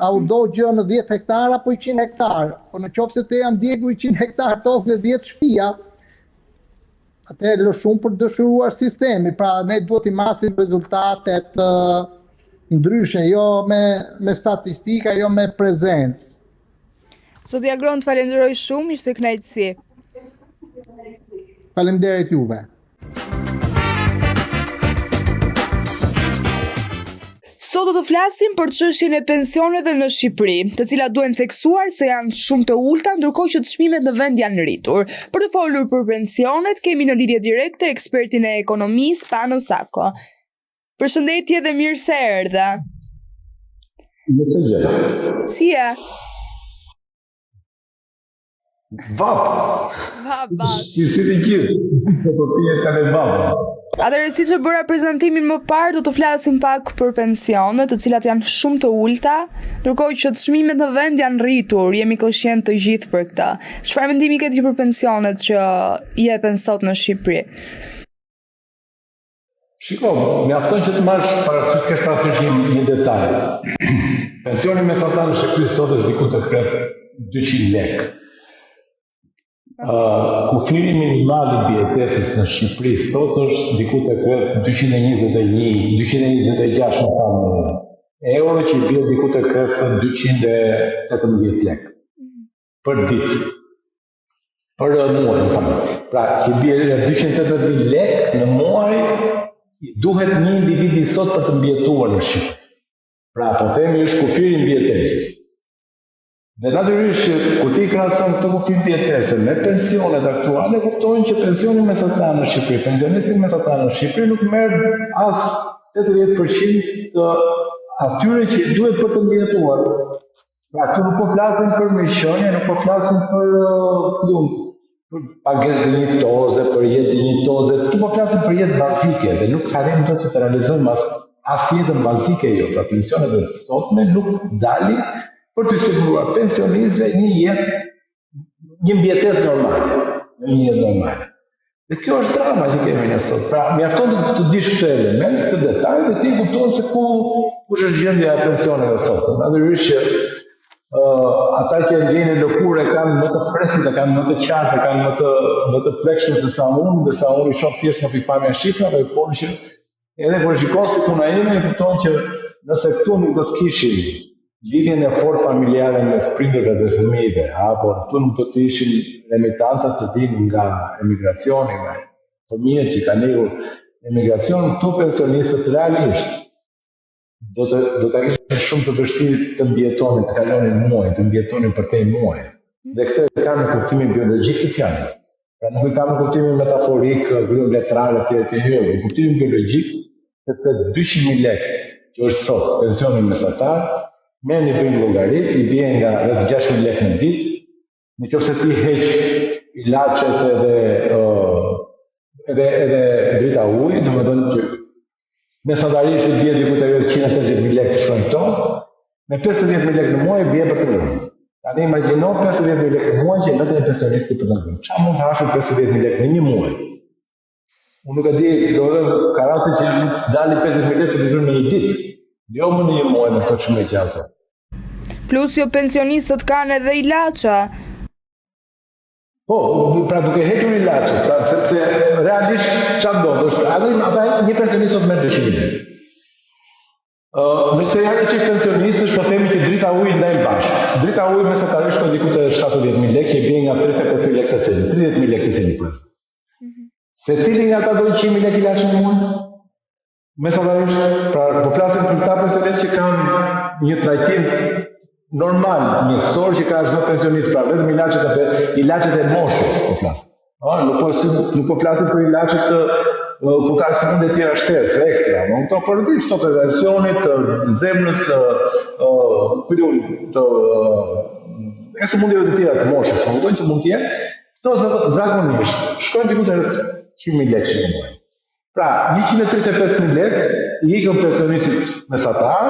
[SPEAKER 3] A u do gjë në 10 hektar apo 100 hektar? Po në qoftë se të janë ndjegu 100 hektar tokë dhe 10 shtëpia, atëherë lë shumë për dëshiruar sistemi. Pra ne duhet i masim rezultatet ndryshe, jo me statistika, jo me prezencë.
[SPEAKER 1] Zoti Agron, të falenderoj shumë, ishte kënaqësi.
[SPEAKER 3] Faleminderit juve.
[SPEAKER 1] Sot do të flasim për çështjen e pensioneve në Shqipëri, të cilat duhen theksuar se janë shumë të ulta, ndërkohë që çmimet në vend janë rritur. Për të folur për pensionet, kemi në lidhje direkte ekspertin e ekonomisë Pano Sako. Përshëndetje dhe mirë se erdha. Si je?
[SPEAKER 4] Vap.
[SPEAKER 1] Vap.
[SPEAKER 4] Si të gjithë. Po pije ka vap.
[SPEAKER 1] Atëherë, siç e bëra prezantimin më parë, do të flasim pak për pensionet, të cilat janë shumë të ulta, ndërkohë që çmimet në vend janë rritur, jemi koshient të gjithë për këtë. Çfarë mendimi ke ti për pensionet që jepen sot në Shqipëri?
[SPEAKER 4] Shiko, mjafton që të marrësh parasysh kesh parasysh një detaj. Pensioni mesatar në Shqipëri sot është diku të krejt 200 lekë. Kufiri minimal i mbijetesës në Shqipëri sot është diku të krejt 226 euro, që i bie diku të krejt 218 lekë për ditë. Për muaj, në fakt. Pra, që i bie 218 lekë në muaj, duhet një individi sot për të mbjetuar në Shqipëri. Pra, po themi është kufiri mbijetesës. Dhe natyrisht që kur ti krahason këtë kufir mbijetese me pensionet aktuale, kuptojnë që pensioni mesatar në Shqipëri, pensionisti mesatar në Shqipëri nuk merr as 80% të atyre që duhet për të mbjetuar. Pra, këtu nuk po flasim për mirëqenie, nuk po flasim për pagesë dinjitoze, për jetë dinjitoze, tu po flasim për jetë bazike dhe nuk harrim dot të realizojmë as jetën bazike jo, pra pensionet e sotme nuk dalin për të siguruar pensionistëve një mbjetesë normale. Dhe kjo është drama që kemi ne sot. Pra, mjafton të dish këtë element, këtë detaj, dhe ti kupton se kush është gjendja e pensioneve sot. Natyrisht që ata që ndjenin lëkurë kanë më të fresit, kanë më të qartë, kanë më të prekshme se sa unë, dhe sa unë i shoh thjesht në pikpamja shifrave, por që edhe kur shikon si puna ime, kupton që nëse këtu nuk do të kishim lidhjen e fortë familjare mes prindërve dhe fëmijëve, apo këtu nuk do të ishin remitancat që vinë nga emigracioni, nga fëmijët që kanë ikur emigracion, këtu pensionistët realisht do të ishin shumë të vështirë të mbjetonin, të kalonin muaj, të mbjetonin për te muaj. Dhe këtë e kam në kuptimin biologjik të fjalës. Pra nuk e kam në kuptimin metaforik, grup letrar etj. Në kuptimin biologjik, të 200.000 lekë që është sot pensioni mesatar, merr një bëjmë llogarit, i bie nga rreth 6.000 lekë në ditë, nëse ti heq ilaçet edhe drita ujë, domethënë që mesatarisht i bie diku te 150.000 lekë shkojnë këto, me 50.000 lekë në muaj bie për të rënë. Tani imagjino 50.000 lekë në muaj që vetëm pensionisti për të rënë. Çfarë mund të hashë 50.000 lekë në një muaj? Unë nuk e di, do të thotë ka raste që dalin 50.000 lekë për të rënë në një ditë. Jo më në një muaj në të shumë e qasë.
[SPEAKER 1] Plus jo pensionistët kanë edhe ilaça.
[SPEAKER 4] Po, pra duke hequr ilaçet, pra sepse realisht çfarë ndodh, ata një pensionist do të merr 200.000 lekë. Nëse janë që pensionistësh, po themi që drita ujë ndajnë bashkë. Drita ujë mesatarisht ka diku te 70.000 lekë, që bie nga 35.000 lekë secili, 30.000 lekë secili pas. Secili nga ata do 100.000 lekë ilaç në muaj. Mesatarisht, pra po flasim për ta pensionistë që kanë një trajtim normal, mjekësor që ka çdo pensionist, pra vetëm ilaçet e moshës po flasim. Nuk po flasim për ilaçet ku ka sëmundje të tjera shtesë ekstra, nuk të përdish të operacionit, të zemrës, e sëmundjeve të tjera të moshës, që mund t'jenë, këto zakonisht shkojnë diku të 100.000 lekë në muaj. Pra, 135.000 lekë i ikën pensionistit mesatar,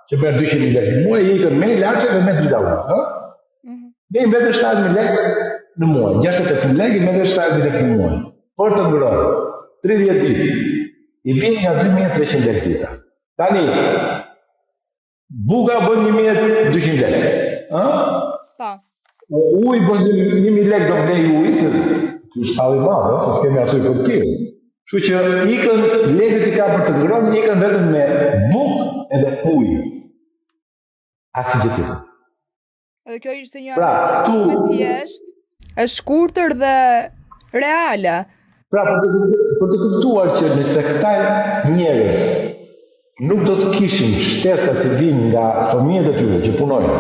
[SPEAKER 4] që merr 200.000 lekë në muaj, i ikën me ilaçe dhe me drita ujë. Dhe i mbetet 70.000 lekë në muaj, 65.000 lekë i mbetet 70.000 lekë në muaj. Por të ngrojë 30 ditë, i vjen nga 2.300 lekë dita. Tani, buka bën 1.200 lekë.
[SPEAKER 1] Pa.
[SPEAKER 4] Uji bën 1.000 lekë do vlej uji, se është halli i madh, se kemi asoj për tjerë. Kështu që ikën lekët që ka për të ngrënë, ikën vetëm me bukë edhe ujë. Asnjë gjë tjetër.
[SPEAKER 1] Edhe kjo ishte një analizë me thjesht, e shkurtër dhe reale.
[SPEAKER 4] Pra, për të kuptuar që nëse këta njerëz nuk do të kishin shtesa që vinë nga fëmijët e tyre që punojnë,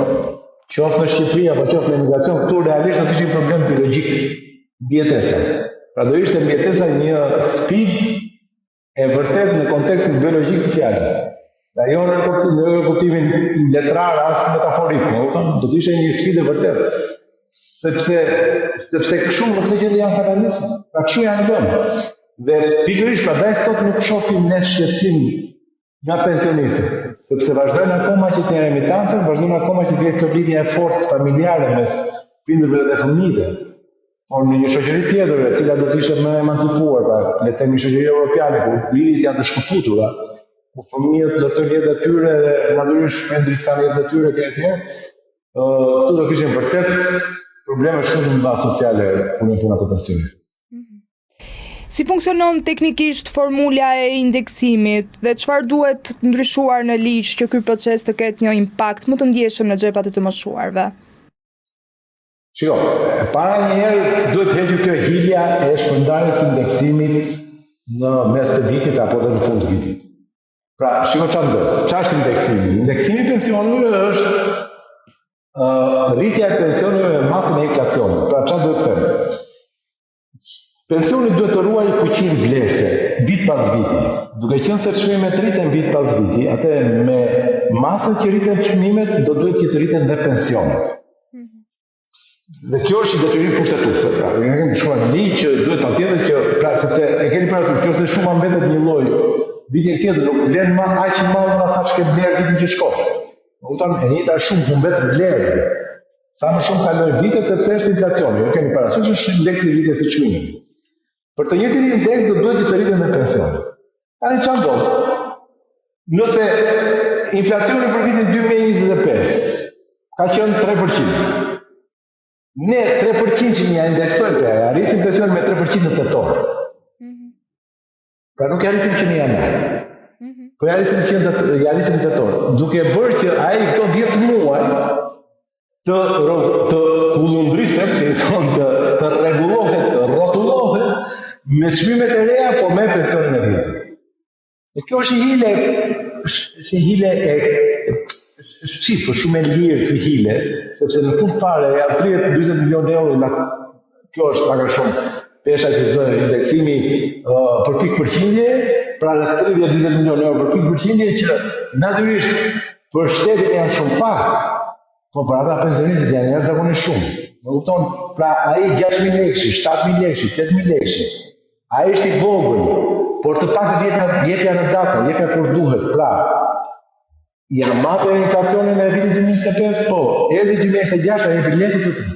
[SPEAKER 4] qoftë në Shqipëri apo qoftë në emigracion, këtu realisht do të kishin problem biologjik mbjetesa. Pra do ishte mbjetesa një sfidë e vërtet në kontekstin biologjik të fjalës. Pra jo në kuptimin letrar as metaforik, do të ishte një sfidë e vërtet. Sepse kështu në këtë gjendje janë fatalisme. Pra kështu janë lënë. Dhe pikërisht prandaj sot nuk shohim ne shqetësim nga pensionistët, sepse vazhdojnë akoma që të jenë remitancën, vazhdojnë akoma që të jetë kjo lidhje e fortë familjare mes prindërve dhe fëmijëve. Por në një shoqëri tjetër, e cila do të ishte më emancipuar, pra le të themi shoqëri europiane, ku lidhjet janë të shkëputura, ku fëmijët do të jetë e tyre dhe natyrisht prindrit kanë jetë e tyre këtu, këtu do kishin vërtet probleme shumë të mëdha sociale në puna të pensionistëve.
[SPEAKER 1] Si funksionon teknikisht formula e indeksimit dhe çfarë duhet të ndryshuar në ligj që ky proces të ketë një impakt më të ndjeshëm në xhepat e të moshuarve?
[SPEAKER 4] Shiko, para njerë duhet të hequr kjo hilja e shpërndarjes së indeksimit në mes të vitit apo dhe në fund të vitit. Pra, shiko çfarë ndodh. Çfarë është indeksimi? Indeksimi i pensioneve është rritja e pensioneve me masën e inflacionit. Pra, çfarë duhet të them? Pensioni duhet të ruajë fuqinë vlerëse vit pas viti. Duke qenë se çmimet rriten vit pas viti, atëherë me masën që rriten çmimet do duhet që të rriten dhe pensionet. Dhe kjo është i detyrim kushtetues. Pra, ne kemi shkruar në ligj që duhet patjetër që, pra sepse e keni parasysh kjo se shumë mbetet një lloj vitin tjetër nuk vlen më aq i madh sa ç'ke bler vitin që shkon. Kupton, e njëjta shumë humbet vlerë. Sa më shumë kalojnë vite sepse është inflacioni. Ne kemi parasysh është indeksi i viteve së çmimit. Për të njëjtin indeks do duhet që të rriten me pensionet. Tani çfarë ndodh? Nëse inflacioni për vitin 2025 ka qenë 3%, ne 3% që një indeksojmë, arrisim pensionin me 3% në tetor. Pra nuk arrisim që një janar. Po arrisim në tetor. Duke bërë që ai këto 10 muaj të kullundrisë, si thonë, të rregullohet, të rrotullohet me çmimet e reja, po me pensionin e rritur. E kjo është një hile është qifë, shumë e lirë si hile, sepse në fund fare janë 30-40 milion euro, kjo është pak a shumë pesha që zë indeksimi për pikë përqindje, pra në 30-40 milion euro për pikë përqindje që natyrisht për shtetin janë shumë pak, po për ata pensionistit janë jashtëzakonisht shumë. Më kupton, pra ai 6.000 lekësh, 7.000 lekësh, 8.000 lekësh, ai është i vogël, por të paktën jepja në datë, jepja kur duhet. Pra, janë matë e inflacionin e vitit 2025, po, erdhi 2026 ai jepi lekës së tij.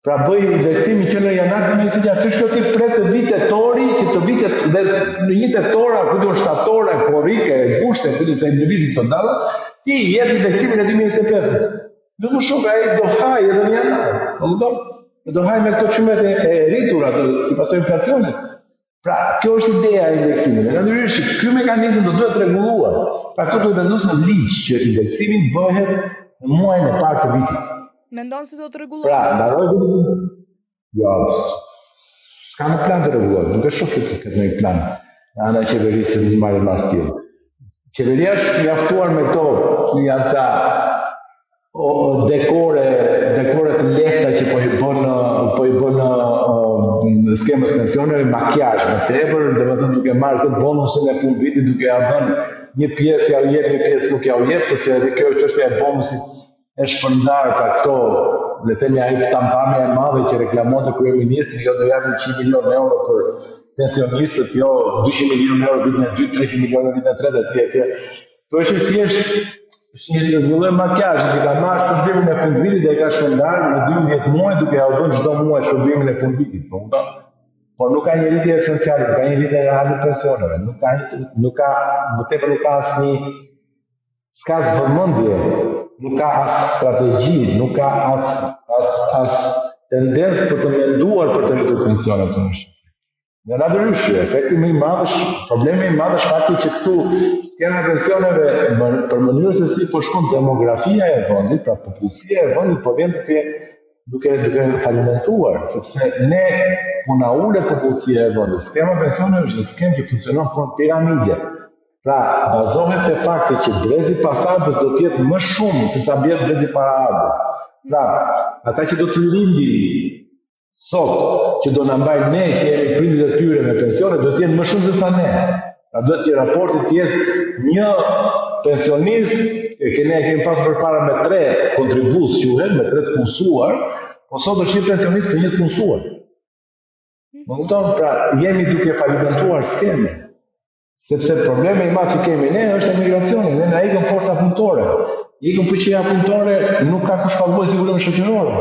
[SPEAKER 4] Pra bëj investimi që në janar 2026, ç'është kjo tip pret të vit tetori, që të vitet dhe në një tetora, ku do shtatore, korrike, kushte, këtu se lëvizin këto data, ti jep indeksimin e 2025. Nuk më shumë ai do haj edhe në janar. Do haj me këto çmimet e rritura si pasojë inflacionit. Pra, kjo është ideja e indeksimit. Natyrisht, ky mekanizëm do duhet rregulluar. Pra, këto duhet vendosur në ligj që indeksimi bëhet në muajin e parë të vitit.
[SPEAKER 1] Mendon se do të rregullohet?
[SPEAKER 4] Pra, mbaroj jo, s'ka në plan të rregullohet. Nuk e shoh këtë në plan. Në ana e qeverisë në marrë mas tjetër. Qeveria është mjaftuar me këto, që janë ca dekore të lehta që po i bën skemës pensionere, makjazh më tepër, domethënë duke marrë këtë bonusin e fund vitit, duke ja dhënë një pjesë ja u jep, një pjesë nuk ja u jep, sepse edhe kjo çështja e bonusit është shpërndar pra këto, le të themi ai kampanja e madhe që reklamonte kryeministri, jo do japin 100 milion euro për pensionistët, jo 200 milion euro vitin e dytë, 300 milion vitin e tretë etj. Kjo është thjesht një lloj makjazhi që ka marrë shpërblimin e fundvitit dhe e ka shpërndarë në 12 muaj duke ja dhënë çdo muaj shpërblimin e fundvitit, po kupton? Por nuk ka një rritje esenciale, nuk ka një rritje reale të pensioneve, nuk ka asnjë s'ka vëmendje, nuk ka as strategji, nuk ka as tendencë për të menduar për të rritur pensionet të nëshë. Në natyrisht, efekti më i madh është, problemi më i madh është fakti që këtu skema e pensioneve për mënyrë se si po shkon demografia e vendit, pra popullsia e vendit po vjen duke falimentuar, sepse ne puna ule popullsia e vendit. Skema e pensioneve është një skemë që funksionon në piramide. Pra, bazohet te fakti që brezi pasardhës do të jetë më shumë se sa bie brezi paraardhës. Pra, ata që do të lindin sot, që do na mbajnë ne që jemi prindërit e tyre me pensione, do të jenë më shumë se sa ne. Pra duhet që raporti të jetë një pensionist, ne kemi pasur përpara me 3 kontribues quhen, me 3 të punësuar, po sot është një pensionist të një të punësuar. Më kupton, pra jemi duke falimentuar skemë. Sepse problemi i madh që kemi ne është emigracioni, ne na ikën forca punëtore. Ikën fuqia punëtore, nuk ka kush paguaj sigurinë shoqërore.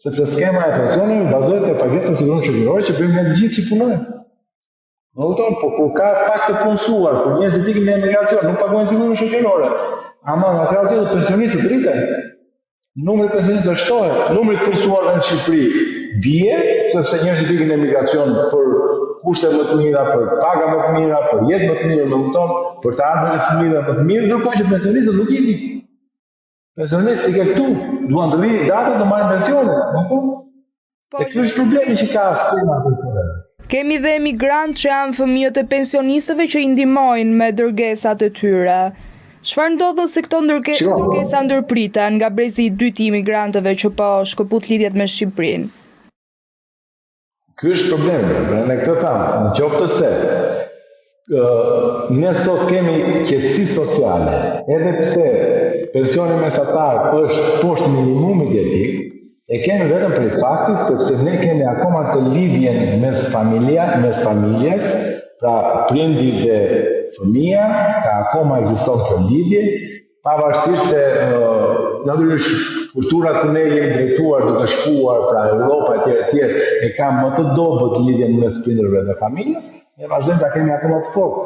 [SPEAKER 4] Sepse skema e pensioneve bazohet te pagesa e sigurisë shoqërore që bëjmë ne të gjithë që punojmë. Më kupton, po kur ka pak të punësuar, kur njerëzit ikin në emigracion, nuk paguajnë sigurinë shoqërore. Ama nga krau tjetër pensionistët rriten. Numri i pensionistëve shtohet, numri i punësuarve në Shqipëri bie, sepse njerëzit ikin në emigracion për kushte më të mira, për paga më të mira, për jetë më të mirë, më kupton, për të ardhmen e fëmijëve më të mirë, ndërkohë që pensionistët nuk ikin. Pensionistët i këtu duan të vinë datë të marrin pensionin, më kupton? E ky është problemi që ka skema këtu.
[SPEAKER 1] Kemi dhe emigrantë që janë fëmijët e pensionistëve që i ndihmojnë me dërgesat e tyre. Çfarë ndodh nëse këto dërgesa ndërpriten nga brezi i dytë i imigrantëve që po shkëput lidhjet me Shqipërinë?
[SPEAKER 4] Ky është problemi, pra ne këtë thamë, në qoftë se ne sot kemi qetësi sociale, edhe pse pensioni mesatar është poshtë minimumit jetik, e kemi vetëm për faktit sepse ne kemi akoma të lidhjen mes familjes, pra prindi dhe fëmia, ka akoma ekziston kjo lidhje, pavarësisht se natyrisht kultura ku ne jemi drejtuar duke shkuar, pra Europa etj e ka më të dobët lidhjen mes prindërve dhe familjes, ne vazhdojmë ta kemi akoma të fortë.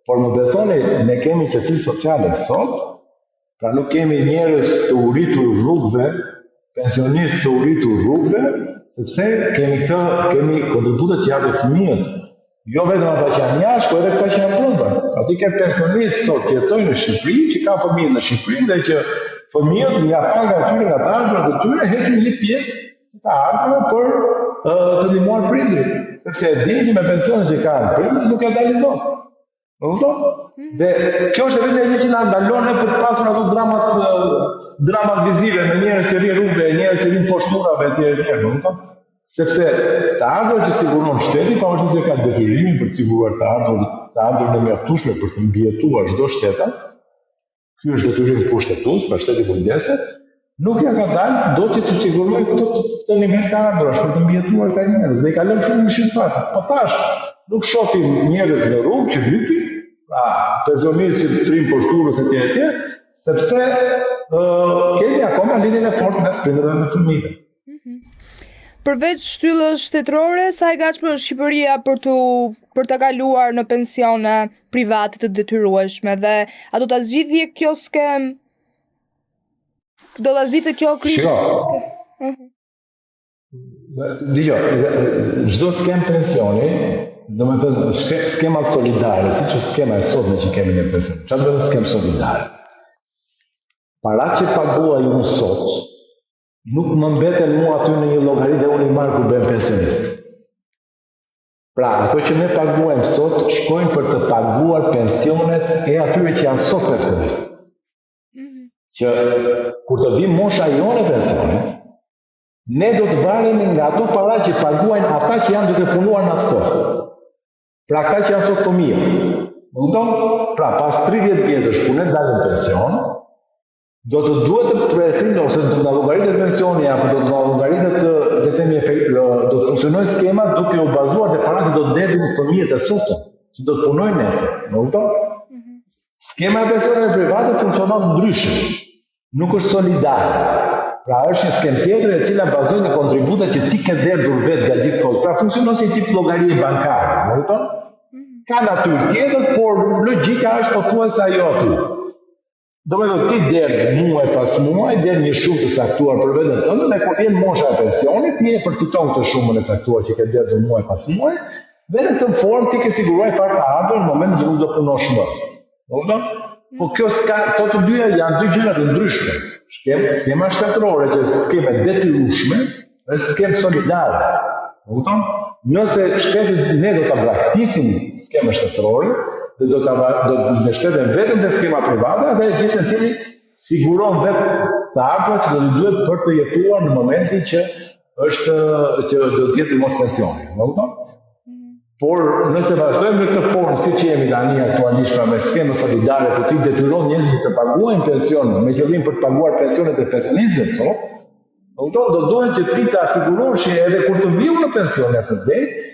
[SPEAKER 4] Por më besoni, ne kemi qetësi sociale sot, pra nuk kemi njerëz të uritur rrugëve, pensionistë të uritur rrugëve, sepse kemi kontributet që japin fëmijët. Jo vetëm ata që janë jashtë, por edhe ata që janë brenda. Aty ke pensionistë sot që jetojnë në Shqipëri, që kanë fëmijë në Shqipëri dhe që fëmijët nga paga e tyre, nga të ardhurat e tyre, heqin një pjesë të ardhurave për të ndihmuar prindrit, sepse e dinë që me pensionin që kanë prindrit nuk e dalin dot. Dhe kjo është vetëm një që na ndalon ne për të pasur ato dramat vizive me njerëz që rrin rrugëve, njerëz që rrin poshtë murave etj. Sepse të ardhurat që siguron shteti, pavarësisht se ka detyrimin për të siguruar të ardhurat e mjaftueshme për të mbijetuar çdo shtetas, ky është detyrim pushtetues, pra shteti kujdeset, nuk ja ka dalë dot që të sigurojë këtë nivel të ardhurash për të mbijetuar këta njerëz. Dhe i kalon shumë në shqiptar. Po tash nuk shohim njerëz në rrugë që hypin, pra pensionistë që trin poshturës etj, sepse kemi akoma lidhjen e fortë mes prindërve dhe fëmijëve.
[SPEAKER 1] Përveç shtyllës shtetërore, sa e gatshme është Shqipëria për të kaluar në pensione private të detyrueshme dhe a do ta zgjidhje kjo skem? Do ta zgjidhte kjo krizë?
[SPEAKER 4] Dgjoj, çdo skem pensioni, domethënë skema solidare, siç është skema e sotme që kemi në pension. Çfarë do të skem solidare? Paratë që paguaj unë sot, nuk më mbeten mua aty në një llogari dhe unë i marr kur bëhem pensionist. Pra, ato që ne paguajmë sot, shkojnë për të paguar pensionet e atyre që janë sot pensionistë. Që kur të vim mosha jone pensionit, ne do të varemi nga ato para që paguajnë ata që janë duke punuar në atë kohë. Pra, ata që janë sot fëmijët. Pra, pas 30 vjetësh kur ne dalim pension, do të duhet të presin, ose do të nga llogaritet pensioni, apo do të nga llogaritet do të funksionojë skema duke u bazuar te paratë që do të derdhin fëmijët e sotëm, që do të punojnë nesër. Më kupton? Skema e pensioneve private funksionon ndryshe. Nuk është solidare. Pra është një skemë tjetër e cila bazohet në kontributet që ti ke derdhur vetë gjatë kohës. Pra funksionon si tip llogarie bankare, më kupton? Ka natyrë tjetër, por logjika është pothuajse ajo aty. Do me do ti derdh muaj pas muaj, derdh një shumë të saktuar për veten tënde, dhe kur vjen mosha e pensionit, ti e përfiton këtë shumën e saktuar që ke derdhur muaj pas muaj, dhe në këtë formë ti ke siguruar fare të ardhur në momentin që nuk do punosh më. Kupton? Po kjo këto të dyja janë dy gjëra të ndryshme. Skema shtetërore që është skemë detyrueshme, është skemë solidare. Kupton? Nëse shteti ne do ta braktisim skemën shtetërore, dhe do të shtetën vetëm dhe skema private, dhe gjithë secili siguron vetë të ardhurat që do të duhet për të jetuar në momentin që do të jetë mos pensioni. Më kupton? Por nëse vazhdojmë në këtë formë siç jemi tani aktualisht me skemë solidare ku ti detyron njerëzit të paguajnë pension me qëllim për të paguar pensionet e pensionistëve sot, do duhet që ti të asigurosh që edhe kur të viu në pension nesër ditë,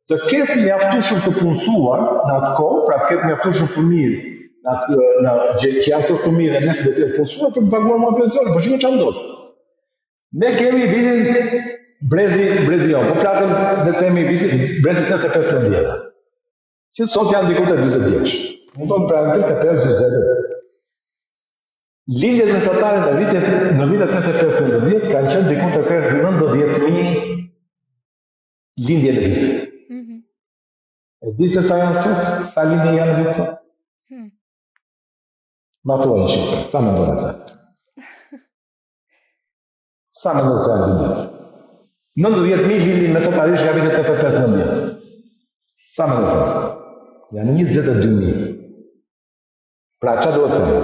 [SPEAKER 4] të ketë mjaftueshëm të punësuar në atë kohë, pra të ketë mjaftueshëm fëmijë që janë sot fëmijë dhe nesër do të jetë punësuar për të paguar më pension, por shikoj çfarë ndodh. Ne kemi vitin brezi jo, po flasim le të themi brezi 85 vjeç. Që sot janë diku te 40 vjeç. Mund të pranë 85-40. Lindjet mesatare në vitet 85-90 kanë qenë diku te 90.000 lindje në vit. E di se sa janë sot, sa lindje janë në vit sot? Ma thuaj në Shqipëri, sa me ndore sa? Sa me ndore sa lindje? 90.000 lindje mesatarisht nga vitet 85-90. Sa me ndore sa? Janë 22.000. Pra, që do të thënë?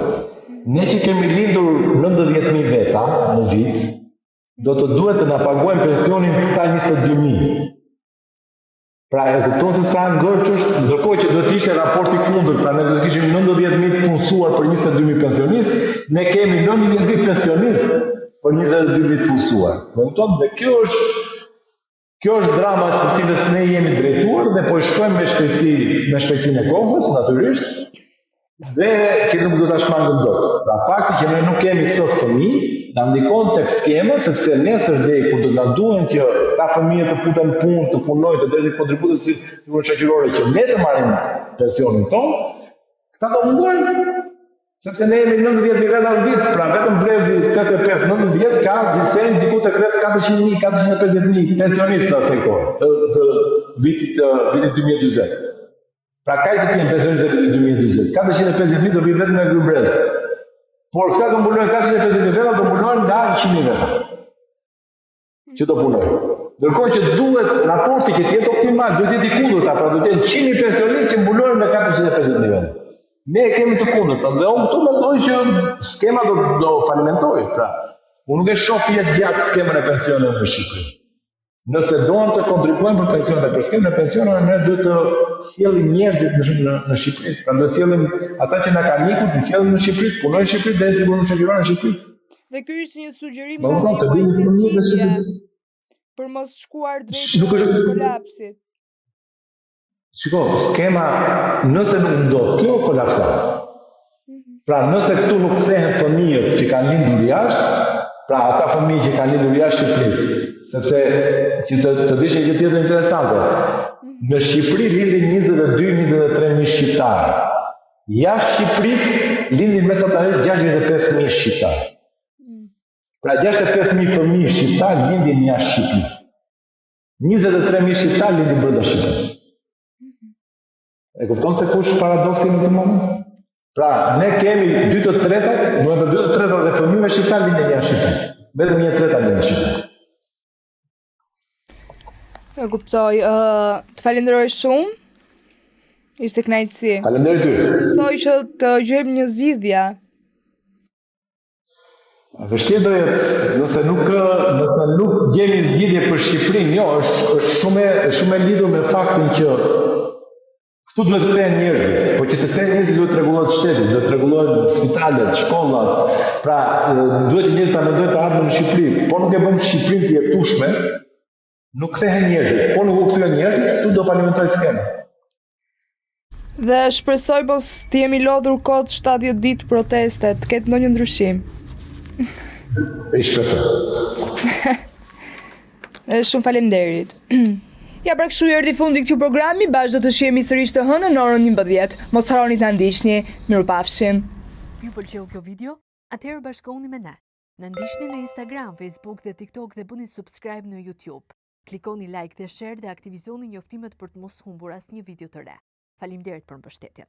[SPEAKER 4] Ne që kemi lindur 90.000 veta në vit, do të duhet të na paguajmë pensionin këta 22.000. Pra e kupton se sa ngërçësh, ndërkohë që duhet të ishte raporti kundër, pra ne do të kishim 90.000 punësuar për 22.000 pensionistë, ne kemi 19.000 pensionistë për 22.000 punësuar. Do të thotë dhe kjo është drama të cilës ne jemi drejtuar dhe po shkojmë me shpejtësinë e kohës, natyrisht, dhe që nuk do ta shmangëm dot. Pra fakti që ne nuk kemi sot fëmijë, na ndikon tek skema, sepse nesër deri kur do na duhen që ta fëmijët të futen punë, të punojnë, të drejtë kontributet sigurisht shoqërore që ne të marrim pensionin ton, këta do mundojnë. Sepse ne jemi 90.000 veta në vit, pra vetëm brezi 85-90 ka disen diku të kretë 400.000, 450.000 pensionistë në asaj kohë, të vitit 2020. Pra ka i të tjenë pensionistë të vitit 2020. 450.000 do vitë vetëm nga ky brez. Por këta do mbulojnë 450.000 veta, do mbulojnë nga 100.000 veta. Që do punojnë. Ndërkohë që duhet raporti që të jetë optimal, duhet jetë i kundërta, pra do të jetë 100.000 pensionistë që mbulojnë me 450.000 veta. Ne e kemi të kundërta dhe unë këtu mendoj që skema do falimentojë. Pra, unë nuk e shoh jetë gjatë skemën e pensioneve në Shqipëri. Nëse doan të kontribuojnë për pensionet, për skemën e pensioneve, ne duhet të sjellim njerëzit në Shqipëri. Pra do të sjellim ata që na kanë ikur, të sjellim në Shqipëri, punojnë në Shqipëri dhe sigurisht shoqërojnë në Shqipëri.
[SPEAKER 1] Dhe ky ishte një sugjerim nga juaj për mos shkuar drejt kolapsit.
[SPEAKER 4] Shiko, skema, nëse nuk ndodh kjo kolapson. Pra nëse këtu nuk kthehen fëmijët që kanë lindur jashtë, pra ata fëmijë që kanë lindur jashtë Shqipërisë, sepse që të dish një gjë tjetër interesante. Në Shqipëri lindin 22-23.000 shqiptarë. Jashtë Shqipërisë lindin mesatarisht 65.000 shqiptarë. Pra 65.000 fëmijë shqiptarë lindin jashtë Shqipërisë. 23.000 shqiptarë lindin brenda Shqipërisë. E kupton se kush paradoksi në këtë moment? Pra, ne kemi 2/3, do të 2/3 e fëmijëve shqiptarë lindin jashtë Shqipërisë. Vetëm 1/3 lindin në Shqipëri.
[SPEAKER 1] E kuptoj. Të falenderoj shumë. Ishte kënaqësi.
[SPEAKER 4] Faleminderit ty.
[SPEAKER 1] Shpresoj që të gjejmë një zgjidhje.
[SPEAKER 4] Vështirë do jetë, nëse nuk gjeni zgjidhje për Shqipërinë, jo, është shumë e lidhur me faktin që këtu duhet të kthehen njerëzit, por që të kthehen njerëzit duhet të rregullohet shteti, duhet të rregullohen spitalet, shkollat. Pra, duhet që njerëzit ta mendojnë të ardhmen në Shqipëri. Po nuk e bën Shqipërinë të jetueshme, nuk kthehen njerëzit. Po nuk u kthyen njerëzit, këtu do falimentojë skema.
[SPEAKER 1] Dhe shpresoj mos të jemi lodhur kot 70 ditë proteste, të ketë ndonjë ndryshim.
[SPEAKER 4] E shpresoj.
[SPEAKER 1] Shumë faleminderit. Ja, pra kështu erdhi fundi këtij programi, bashkë do të shihemi sërish të hënën në orën 11. Mos harroni ta ndiqni. Mirupafshim.
[SPEAKER 5] Ju pëlqeu kjo video? Atëherë bashkohuni me ne. Na ndiqni në Instagram, Facebook dhe TikTok dhe bëni subscribe në YouTube. Klikoni like dhe share dhe aktivizoni njoftimet për të mos humbur asnjë video të re. Faleminderit për mbështetjen.